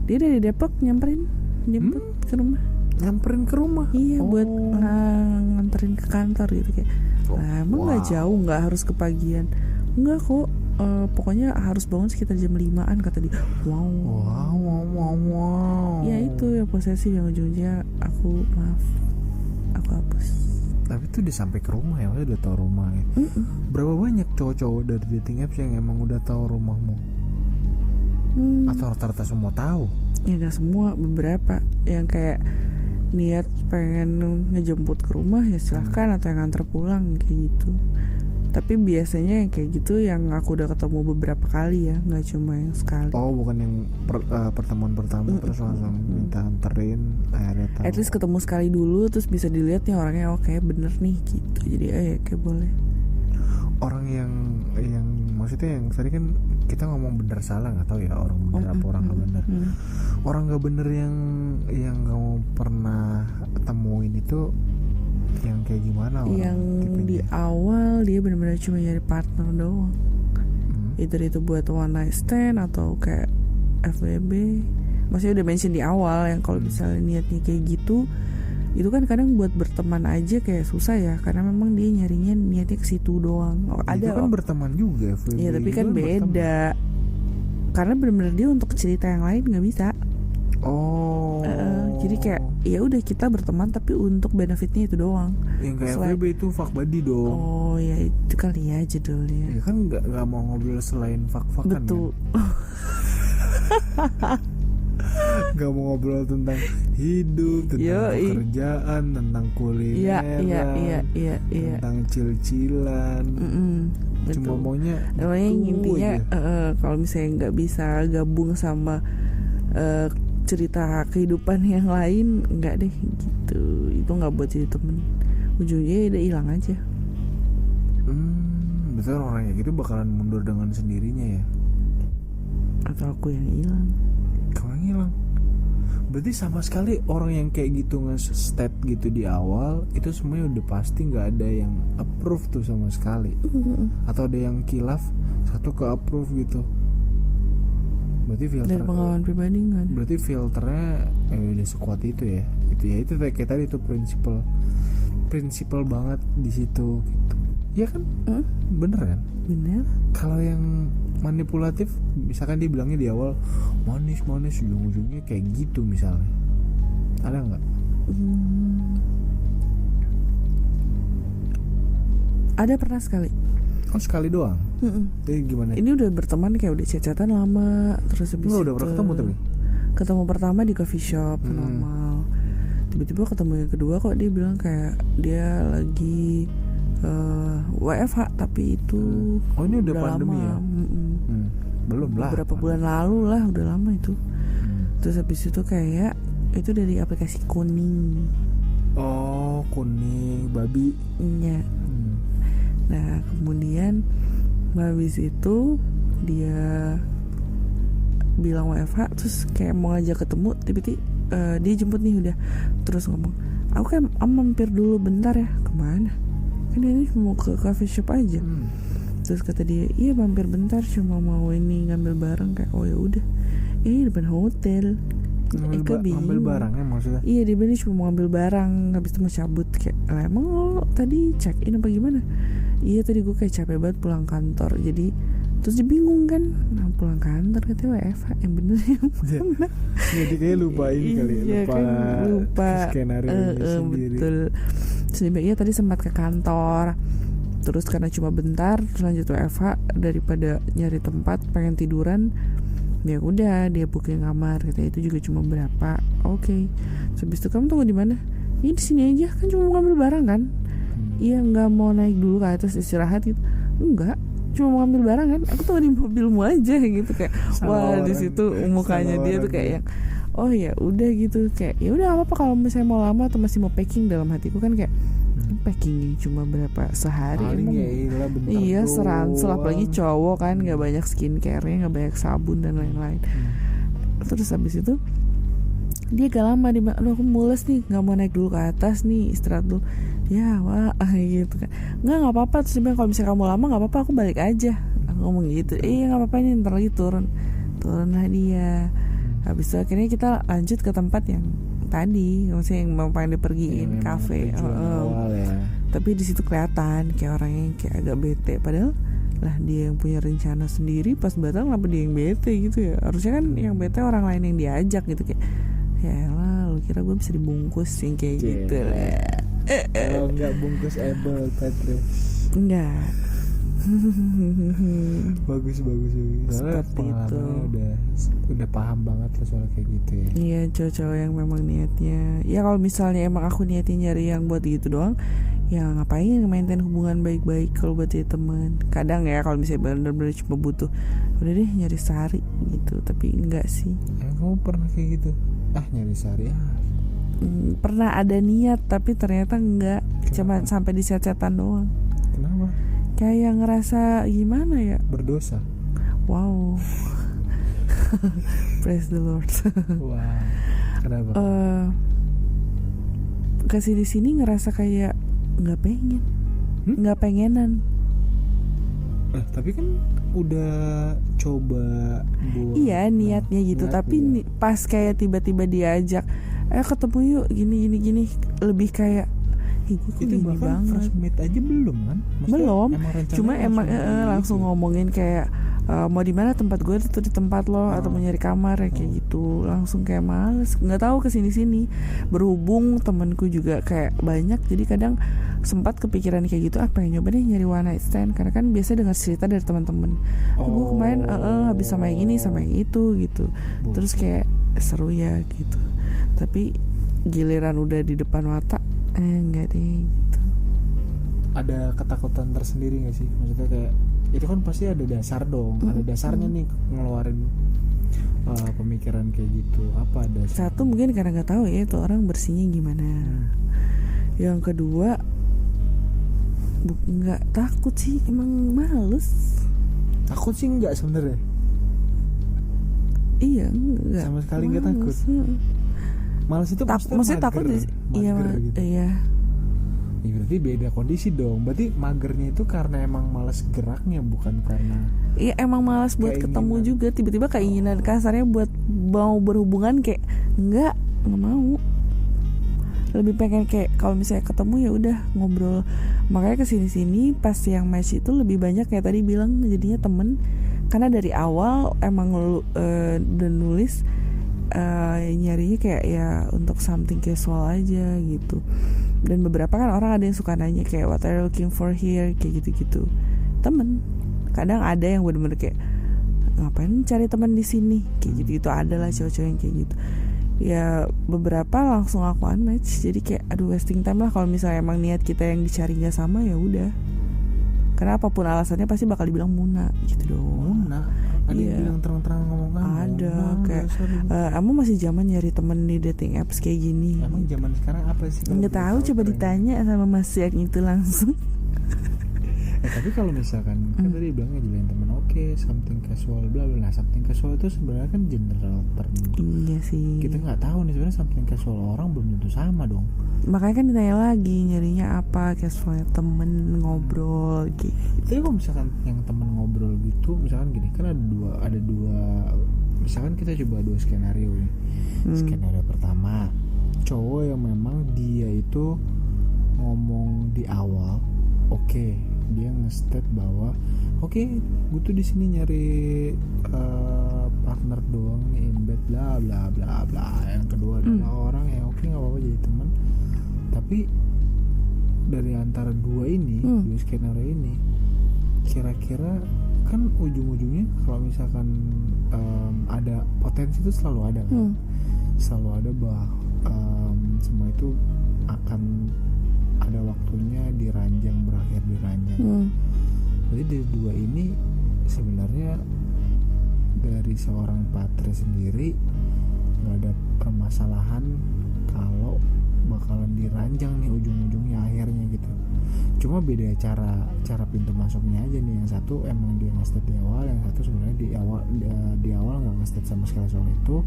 Dia dari Depok nyamperin, jemput ke rumah. Nyamperin ke rumah? Iya, Oh. buat nganterin ke kantor gitu kayak. Nah, emang nggak jauh, nggak harus kepagian. Enggak kok, pokoknya harus bangun sekitar jam 5-an kata dia. Wow. Ya itu yang posesif, yang ujungnya aku hapus. Tapi itu udah sampai ke rumah ya, maksudnya udah tahu rumah ya. Berapa banyak cowok-cowok dari dating apps yang emang udah tahu rumahmu? Atau rata-rata semua tahu? Ya gak semua, beberapa yang kayak niat pengen ngejemput ke rumah ya silahkan, atau yang nganter pulang kayak gitu. Tapi biasanya yang kayak gitu yang aku udah ketemu beberapa kali ya, nggak cuma yang sekali. Oh, bukan yang pertemuan pertama terus langsung minta anterin, akhirnya tahu. At least ketemu sekali dulu, terus bisa dilihat nih orangnya oke bener nih gitu. Jadi kayak boleh. Orang yang maksudnya yang tadi kan kita ngomong bener salah, nggak tahu ya orang bener apa orang nggak bener. Orang nggak bener yang kamu pernah temuin itu yang kayak gimana? Yang di awal dia benar-benar cuma nyari partner doang. Itu buat one night stand atau kayak FWB. Maksudnya udah mention di awal yang kalau misalnya niatnya kayak gitu, itu kan kadang buat berteman aja kayak susah ya, karena memang dia nyarinya niatnya ke situ doang. Itu kan berteman juga FWB. Iya, tapi kan beda. Karena benar-benar dia untuk cerita yang lain nggak bisa. Oh. Jadi kayak ya udah kita berteman tapi untuk benefitnya itu doang. Yang kayak FWB itu fuck buddy dong. Oh ya itu kali ya judulnya. Ya kan nggak mau ngobrol selain fuck-fuckan. Betul. Kan? Gak mau ngobrol tentang hidup, tentang pekerjaan, tentang kulineran, iya. tentang cil-cilan. Cuma maunya intinya kalau misalnya nggak bisa gabung sama cerita kehidupan yang lain, nggak deh gitu. Itu nggak buat jadi temen, ujungnya udah hilang aja. Betul, orang kayak gitu bakalan mundur dengan sendirinya ya. Atau aku yang hilang. Kamu yang hilang. Berarti sama sekali orang yang kayak gitu nge-stat gitu di awal itu semuanya udah pasti nggak ada yang approve tuh sama sekali. Atau ada yang kilaf, satu ke approve gitu. Berarti filter dari pengalaman pribadi nggak ada. Berarti filternya udah sekuat itu ya. Itu kayak tadi itu prinsipal banget di situ gitu. Ya kan? Bener kan? Bener. Kalau yang manipulatif, misalkan dia bilangnya di awal manis, ujung-ujungnya kayak gitu misalnya, ada nggak? Ada, pernah sekali. Oh, sekali doang? Jadi gimana? Ini udah berteman kayak udah chat-chatan lama, terus habis udah pernah ketemu tapi? Ketemu pertama di coffee shop normal. Tiba-tiba ketemu yang kedua kok dia bilang kayak dia lagi WFH, tapi itu Oh, ini udah pandemi lama. ya? Belum lah. Beberapa bulan lalu lah, udah lama itu. Terus habis itu kayak itu dari aplikasi Kuning. Oh, Kuning, babi. Iya. Nah kemudian habis itu dia bilang WFH, terus kayak mau ngajak ketemu, tiba-tiba dia jemput nih udah, terus ngomong, aku kan mampir dulu bentar ya. Kemana? Kan ini mau ke coffee shop aja. Terus kata dia, iya mampir bentar, cuma mau ini ngambil barang. Kayak oh ya udah, ini depan hotel. Ngambil barangnya maksudnya? Iya, dia bilang cuma mau ngambil barang, habis itu mau cabut. Kayak lah, emang lo tadi check in apa gimana? Iya, tadi gue kayak capek banget pulang kantor. Jadi terus dia bingung kan, nah pulang kantor katanya WFH, yang bener yang mana? Jadi kayak lupain kali ya, lupa skenario sendiri. Betul. Terus dia bilang, iya tadi sempat ke kantor, terus karena cuma bentar, terus lanjut WFH, daripada nyari tempat pengen tiduran, ya udah dia booking kamar. Katanya itu juga cuma berapa. Oke. Habis itu kamu tunggu di mana? Ini di sini aja, kan cuma mau ngambil barang kan? Iya, nggak mau naik dulu ke atas istirahat gitu? Enggak, cuma mau ngambil barang kan? Aku tunggu di mobilmu aja gitu. Kayak wah, di situ mukanya dia tuh kayak yang oh ya udah gitu, kayak ya udah apa kalau misalnya mau lama atau masih mau packing. Dalam hatiku kan kayak packingnya cuma berapa sehari emang iya seransel, apalagi cowok kan nggak banyak skincare-nya, nggak banyak sabun dan lain-lain. Terus habis itu dia gak lama di, aduh aku mules nih, nggak mau naik dulu ke atas nih, istirahat dulu ya wah gitu kan. Nggak apa-apa. Terus dia bilang kalau misalnya kamu lama nggak apa-apa, aku balik aja. Aku ngomong gitu, nggak apa-apa, ini ntar lagi turunlah dia. Habis itu akhirnya kita lanjut ke tempat yang tadi, maksudnya yang mau pengen dipergiin, kafe. Tapi di situ kelihatan kayak orang yang kayak agak bete, padahal lah dia yang punya rencana sendiri. Pas batal kenapa dia yang bete gitu ya? Harusnya kan yang bete orang lain yang diajak gitu. Kayak ya lah, lu kira gue bisa dibungkus yang kayak gitu lah. Kalau nggak bungkus able Patrice. Enggak. bagus soalnya pengalamannya udah paham banget lah soal kayak gitu ya. Iya, cowok-cowok yang memang niatnya ya kalau misalnya emang aku niatnya nyari yang buat gitu doang, ya ngapain maintain hubungan baik-baik kalau buat jadi teman. Kadang ya kalau misalnya benar-benar cuma butuh, udah deh nyari sehari gitu. Tapi enggak sih. Kamu pernah kayak gitu? Nyari sehari pernah ada niat tapi ternyata enggak. Cuma sampai di chat-chatan doang. Kenapa? Kayak ngerasa gimana ya, berdosa. Wow. Praise the Lord. Wow. Kenapa? Kesini-sini ngerasa kayak nggak pengen, nggak pengenan. Tapi kan udah coba buat iya niatnya gitu, tapi pas kayak tiba-tiba diajak ketemu yuk gini lebih kayak itu bahkan first meet aja belum kan? Maksudnya belum, cuma emang langsung ngomongin kayak mau di mana tempat gue itu di tempat lo atau mau nyari kamar ya kayak gitu. Langsung kayak males, nggak tahu kesini berhubung temanku juga kayak banyak, jadi kadang sempat kepikiran kayak gitu, pengen nyoba deh nyari one night stand, karena kan biasa dengar cerita dari teman-teman, gue kemarin habis sama yang ini sama yang itu gitu. Terus kayak seru ya gitu, tapi giliran udah di depan mata enggak deh gitu. Ada ketakutan tersendiri gak sih? Maksudnya kayak itu kan pasti ada dasar dong, ada dasarnya nih ngeluarin pemikiran kayak gitu. Apa dasar? Satu mungkin karena nggak tahu ya itu orang bersihnya gimana. Yang kedua nggak takut sih, emang males. Takut sih enggak sebenarnya. Iya enggak. Sama sekali nggak takut. Males itu maksudnya takut gitu. Iya. Ya, berarti beda kondisi dong. Berarti magernya itu karena emang malas geraknya, bukan karena iya emang malas buat ketemu juga. Tiba-tiba keinginan kasarnya buat mau berhubungan kayak nggak mau. Lebih pengen kayak kalau misalnya ketemu ya udah ngobrol. Makanya kesini pas yang match itu lebih banyak kayak tadi bilang jadinya temen. Karena dari awal emang udah nulis nyarinya kayak ya untuk something casual aja gitu. Dan beberapa kan orang ada yang suka nanya kayak what are you looking for here, kayak gitu-gitu. Temen, kadang ada yang bener-bener kayak ngapain cari teman di sini, kayak gitu-gitu. Ada lah cowok-cowok yang kayak gitu. Ya beberapa langsung aku unmatch. Jadi kayak aduh wasting time lah kalau misalnya emang niat kita yang dicari nggak sama, ya udah. Karena apapun alasannya pasti bakal dibilang Muna gitu dong. Muna? Ada yang bilang terang-terang ngomong kan? Ada kayak kamu masih zaman nyari temen di dating apps kayak gini. Emang zaman sekarang apa sih? Nggak tahu, coba ditanya sama Mas yang itu langsung. Tapi kalau misalkan kan tadi bilangnya jadiin teman, oke, something casual bla bla. Nah, something casual itu sebenarnya kan general term. Iya sih. Kita nggak tahu nih sebenarnya something casual orang belum tentu sama dong. Makanya kan ditanya lagi nyarinya apa, casualnya temen ngobrol gitu. Tapi kalau misalkan yang temen ngobrol gitu, misalkan gini, kan ada dua, misalkan kita coba dua skenario nih. Skenario pertama, cowok yang memang dia itu ngomong di awal, oke, dia nge-state bahwa oke, gue tuh di sini nyari partner doang nih in bed bla bla bla bla. Yang kedua adalah orang yang oke, nggak apa-apa jadi teman. Tapi dari antara dua ini, dua skenario ini, kira-kira kan ujung-ujungnya kalau misalkan ada potensi itu selalu ada kan, selalu ada bahwa semua itu akan ada waktunya diranjang, berakhir diranjang. Jadi dari dua ini sebenarnya dari seorang Patre sendiri nggak ada permasalahan kalau bakalan diranjang nih ujung-ujungnya akhirnya gitu. Cuma beda cara pintu masuknya aja nih. Yang satu emang dia nge-state di awal, yang satu sebenarnya di awal nggak nge-state sama sekali soal itu.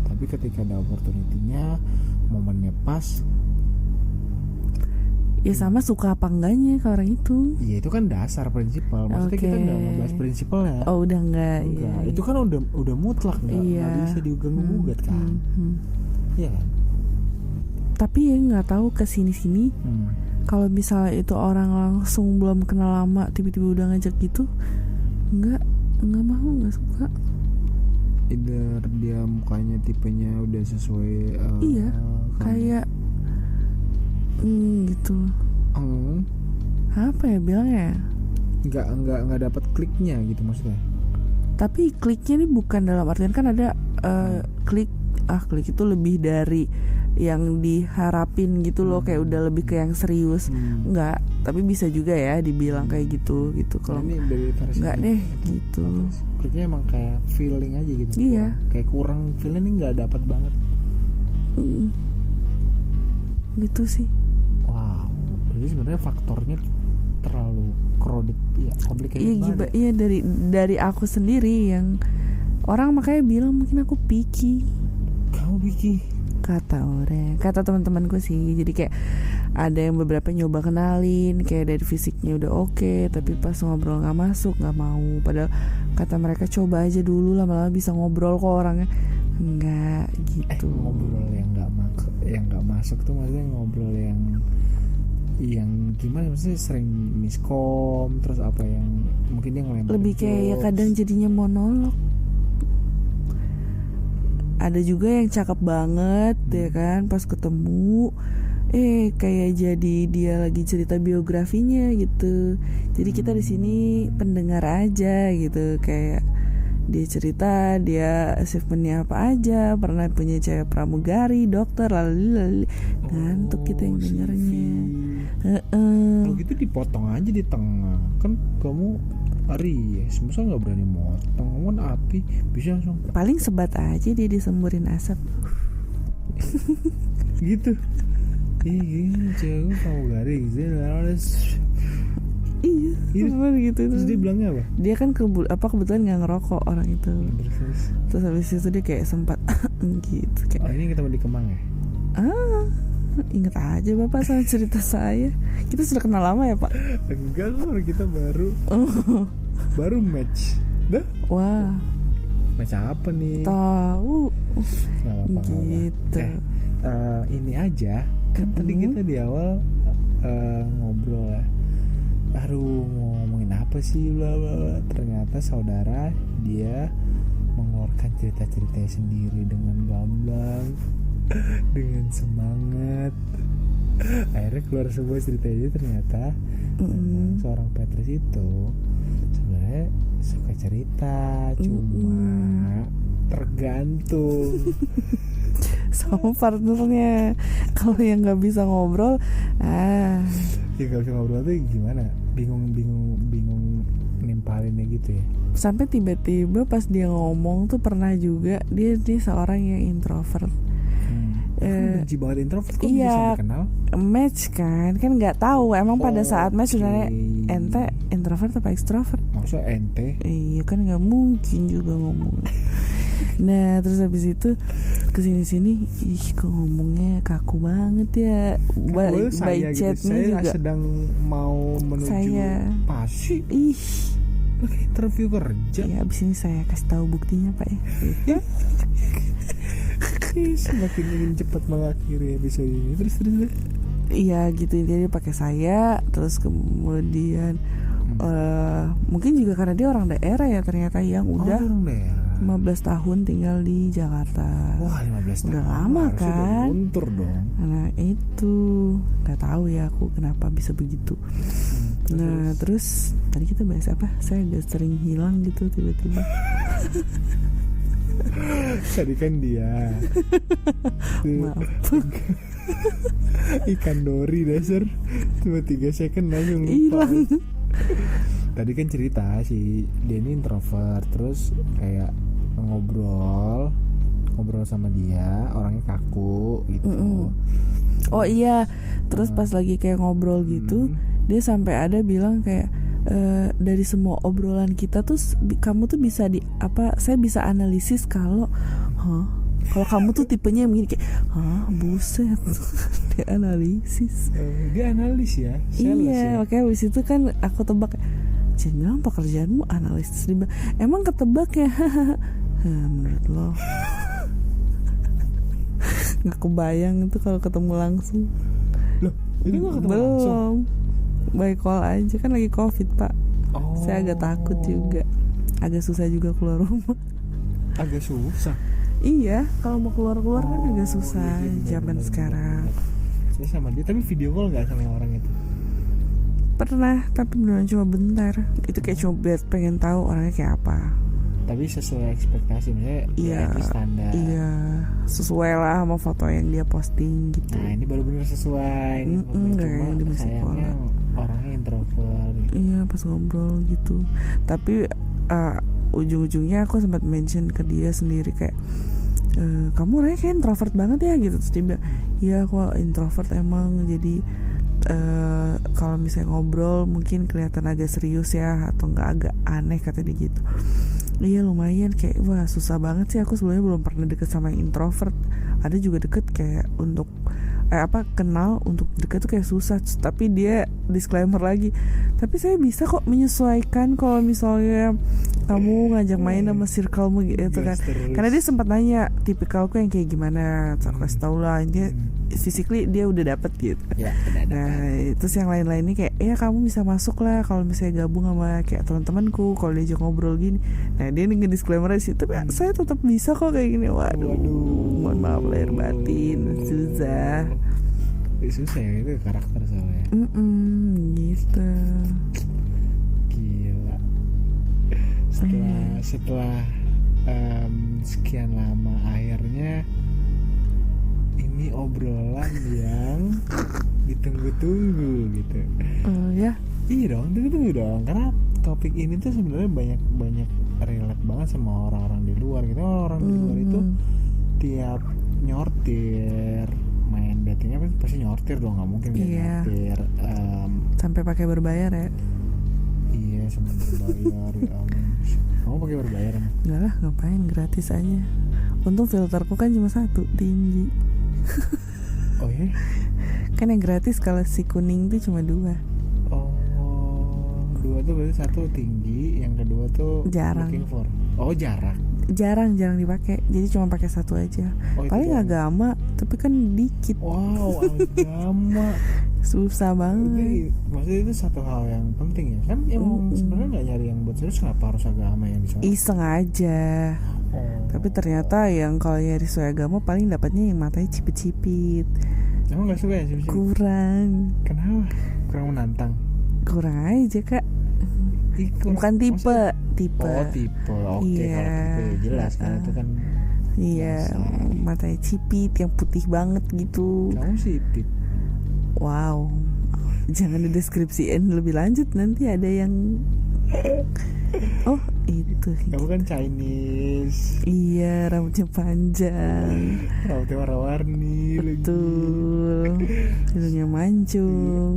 Tapi ketika ada opportunity-nya, momennya pas, ya sama suka apa enggaknya ke orang itu. ya itu kan dasar prinsipal. Maksudnya kita udah ngebahas prinsipalnya. Oh udah enggak. Enggak, Iya. itu kan udah mutlak, nggak bisa diganggu-gugat kan. Iya kan. Tapi ya nggak tahu kesini-sini kalau misalnya itu orang langsung belum kenal lama tiba-tiba udah ngajak gitu, nggak mau, nggak suka. Either dia mukanya tipenya udah sesuai iya kayak gitu. Apa ya bilangnya, nggak dapat kliknya gitu maksudnya. Tapi kliknya ini bukan dalam artian kan ada klik itu lebih dari yang diharapin gitu loh, kayak udah lebih ke yang serius. Enggak, tapi bisa juga ya dibilang kayak gitu kalau enggak deh gitu. Kliknya emang kayak feeling aja gitu. Iya, kayak kurang feeling ini, nggak dapat banget gitu sih. Wow, jadi sebenarnya faktornya terlalu crowded ya, complicated banget. Iya, dari aku sendiri yang orang makanya bilang mungkin aku picky. Kamu picky? Kata teman-temanku sih. Jadi kayak ada yang beberapa nyoba kenalin, kayak dari fisiknya udah oke, tapi pas ngobrol nggak masuk, nggak mau. Padahal kata mereka coba aja dulu, lama-lama bisa ngobrol kok orangnya. Enggak gitu. Ngobrol yang nggak masuk tuh maksudnya ngobrol yang gimana, maksudnya sering miskom, terus apa yang mungkin dia ngelempar lebih kayak ya kadang jadinya monolog. Ada juga yang cakep banget ya kan, pas ketemu kayak jadi dia lagi cerita biografinya gitu. Jadi kita di sini pendengar aja gitu, kayak dia cerita dia achievementnya apa aja, pernah punya cewek pramugari, dokter, lalu ngantuk kita yang dengarnya. Kalau gitu dipotong aja di tengah, kan kamu Aries, masa nggak berani motong, kamu kan api, bisa langsung. Paling sebat aja dia disemburin asap. Gitu. Gini cewek pramugari gitu. Iya, gitu. Terus dia bilangnya apa? Dia kan kebetulan nggak ngerokok orang itu. Terus habis itu dia kayak sempat gitu kayak. Oh, ini ketemu di Kemang ya? Ingat aja Bapak sama cerita saya. Kita sudah kenal lama ya Pak? Enggak kok, kita baru match. Dah? Wah. Match apa nih? Tahu. Gitu. Ini aja. Kan tadi kita di awal ngobrol ya. Aduh, ngomongin apa sih bla bla. Ternyata saudara dia mengeluarkan cerita-ceritanya sendiri dengan gamblang, dengan semangat. Akhirnya keluar sebuah ceritanya, ternyata seorang Petrus itu sebenarnya suka cerita, cuma tergantung sama partnernya. Kalau yang nggak bisa ngobrol, ya nggak bisa ngobrol tuh gimana? Bingung nimpalinnya gitu ya. Sampai tiba-tiba pas dia ngomong tuh pernah juga dia seorang yang introvert. Benci banget introvert, kok bisa Iya, sampai kenal? match kan nggak tahu emang pada saat match Oke. sebenarnya ente introvert apa extrovert. Maksudnya ente? Iya kan nggak mungkin juga ngomong. Nah terus habis itu kesini-sini, ih kok ngomongnya kaku banget ya. By Saya gitu, chatnya saya juga sedang mau menuju Saya- pasti ih. interview kerja. Ya abis ini saya kasih tahu buktinya Pak ya. Semakin ingin cepat mengakhiri episode ini. Terus. Iya gitu intinya dia pakai saya. Terus kemudian mungkin juga karena dia orang daerah ya ternyata yang udah orang daerah. 15 tahun tinggal di Jakarta. Wah 15 tahun. Udah lama Harusnya kan? udah luntur dong. Nah itu nggak tahu ya aku kenapa bisa begitu. Nah terus tadi kita bahas apa? Saya agak sering hilang gitu tiba-tiba. Tadi kan dia Maaf. ikan dori dasar, cuma 3 second langsung lupa. Hilang. Tadi kan cerita sih dia ini introvert, terus kayak ngobrol sama dia, orangnya kaku gitu. Oh iya, terus pas lagi kayak ngobrol gitu, dia sampai ada bilang kayak dari semua obrolan kita tuh kamu tuh bisa saya bisa analisis kalau kamu tuh tipenya yang begini kayak buset. Dia analisis. Dia analis ya, sales Iya, ya. makanya abis itu kan aku tebak, jangan bilang pekerjaanmu analisis. Emang ketebak ya? Menurut lo? Nggak kebayang itu kalau ketemu langsung. Loh, ini gak ketemu langsung? Belum. By call aja kan lagi covid Pak. Saya agak takut juga. Agak susah juga keluar rumah. Agak susah. Iya, kalau mau keluar kan agak susah iya, zaman bener. sekarang. Saya sama dia, tapi video call gak sama orang itu? Pernah, tapi beneran cuma bentar. Itu kayak cuma pengen tahu orangnya kayak apa. Tapi sesuai ekspektasi, misalnya Iya, itu standar. iya, sesuai lah sama foto yang dia posting gitu. Nah ini baru bener sesuai. Nggak yang di musik sayangnya orangnya introvert gitu. Iya, pas ngobrol gitu. Tapi ujung-ujungnya aku sempat mention ke dia sendiri kayak kamu orangnya kayak introvert banget ya gitu. Terus dia bilang, iya aku introvert emang, jadi kalau misalnya ngobrol mungkin kelihatan agak serius ya, atau enggak agak aneh kata dia gitu. Iya lumayan, kayak wah susah banget sih, aku sebenarnya belum pernah deket sama yang introvert. Ada juga deket kayak untuk kenal, untuk deket tuh kayak susah. Tapi dia disclaimer lagi, tapi saya bisa kok menyesuaikan kalau misalnya kamu ngajak main sama circlemu gitu kan. Karena dia sempat nanya tipikalku yang kayak gimana, saya kasih tau lah intinya physically dia udah dapet gitu. Ya, udah dapet. Nah terus yang lain-lainnya kayak ya kamu bisa masuk lah kalau misalnya gabung sama kayak teman-temanku kalau diajak ngobrol gini. Nah dia nih disclaimer sih, tapi saya tetap bisa kok kayak gini. Waduh, mohon maaf lahir batin, susah. Susah ya, itu karakter soalnya. Gitu. Gila. Setelah sekian lama akhirnya ini obrolan yang ditunggu-tunggu gitu. Ya. Iya dong, ditunggu dong. Karena topik ini tuh sebenarnya banyak relate banget sama orang-orang di luar gitu. Orang di luar itu tiap nyortir main datingnya pasti nyortir dong, nggak mungkin nggak nyortir. Sampai pakai berbayar ya? Iya, sampai berbayar. Ya ampun. Kamu pakai berbayar emang? Enggak lah, ngapain, gratis aja. Untung filterku kan cuma 1, tinggi. Oh iya? Kan yang gratis kalau si kuning tuh cuma 2. Oh, 2 tuh berarti 1 tinggi, yang kedua tuh jarang. looking for. Oh jarang Dipakai, jadi cuma pakai 1 aja. Paling agama, tapi kan dikit. Wow, agama susah banget. Maksudnya itu satu hal yang penting ya kan, emang sebenarnya nggak nyari yang buat serius, kenapa harus agama yang disoal? Iseng aja. Tapi ternyata yang kalau nyari sesuai agama paling dapatnya yang matanya cipit-cipit. Emang nggak suka ya sih? Kurang. Kenapa? Kurang menantang. Kurang aja kak. Bukan tipe. Oh tipe, oke. Iya. Kalau tipe ya jelas kan itu kan. Iya, matanya cipit yang putih banget gitu. Kamu sipit. Wow, jangan dideskripsiin lebih lanjut, nanti ada yang Itu Kamu kan Chinese, iya, rambutnya panjang. rambutnya warna-warni lagi. Betul. Hidungnya mancung.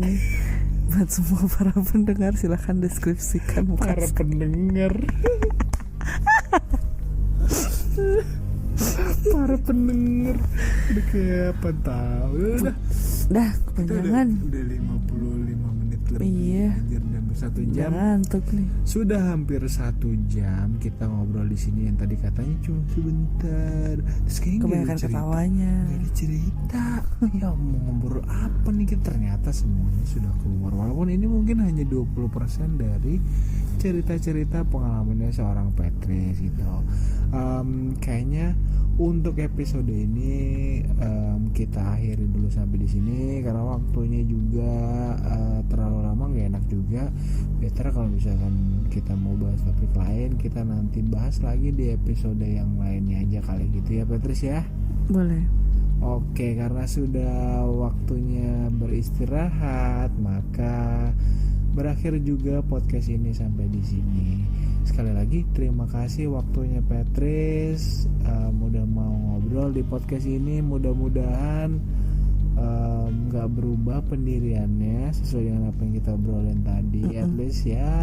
Buat semua para pendengar silahkan deskripsikan muka Para saya. pendengar. Para pendengar udah kayak apa tahu. Udah Dah kita kepanjangan. udah 55 menit lebih. Iya. Anjir, udah hampir 1 jam. Jangan ngantuk nih. Sudah hampir 1 jam kita ngobrol di sini, yang tadi katanya cuma sebentar. Terus kayaknya nggak Kebanyakan ada cerita. ketawanya. Gak ada cerita. Ya mau ngobrol apa nih, ternyata semuanya sudah keluar. Walaupun ini mungkin hanya 20% dari cerita-cerita pengalamannya seorang Patrice gitu. Kayaknya untuk episode ini kita akhiri dulu sampai di sini karena waktunya juga terlalu lama, nggak enak juga. Better kalau misalkan kita mau bahas topik lain, kita nanti bahas lagi di episode yang lainnya aja kali gitu ya Patrice ya. Boleh. Oke, karena sudah waktunya beristirahat, maka berakhir juga podcast ini sampai di sini. Sekali lagi terima kasih waktunya Patrice, udah mau ngobrol di podcast ini. Mudah-mudahan nggak berubah pendiriannya sesuai dengan apa yang kita obrolin tadi. At least ya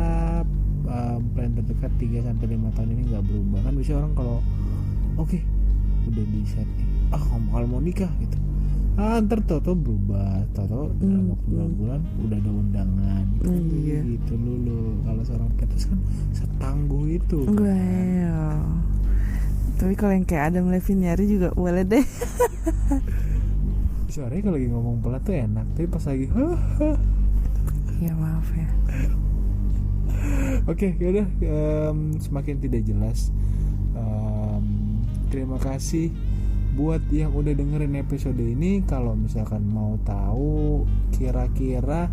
plan terdekat 3-5 tahun ini nggak berubah. Kan bisa orang kalau oke, udah di set nih, kalau mau nikah gitu, ntar Toto berubah, Toto dalam waktu beberapa bulan udah ada undangan gitu. Iya. Gitu dulu. Kalau seorang Patrice kan setangguh itu kan. Well, tapi kalau yang kayak Adam Levine nyari juga boleh deh. Suaranya kalau lagi ngomong pelan tuh enak, tapi pas lagi Ya maaf ya. Oke, yaudah, semakin tidak jelas. Terima kasih buat yang udah dengerin episode ini. Kalau misalkan mau tahu kira-kira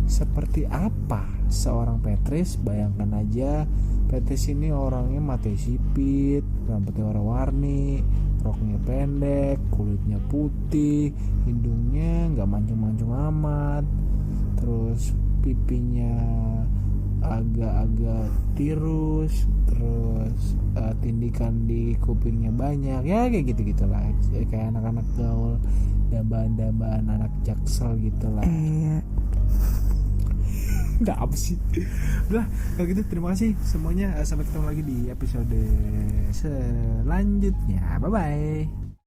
seperti apa seorang Patrice, bayangkan aja Patrice ini orangnya mata sipit, rambutnya warna-warni, roknya pendek, kulitnya putih, hidungnya nggak mancung-mancung amat, terus pipinya agak-agak tirus, terus tindikan di kupingnya banyak, ya kayak gitu-gitulah, kayak anak-anak gaul, dambaan-dambaan anak jaksel gitulah. Nggak apa sih. Udah, kalau gitu terima kasih semuanya. Sampai ketemu lagi di episode selanjutnya. Bye bye.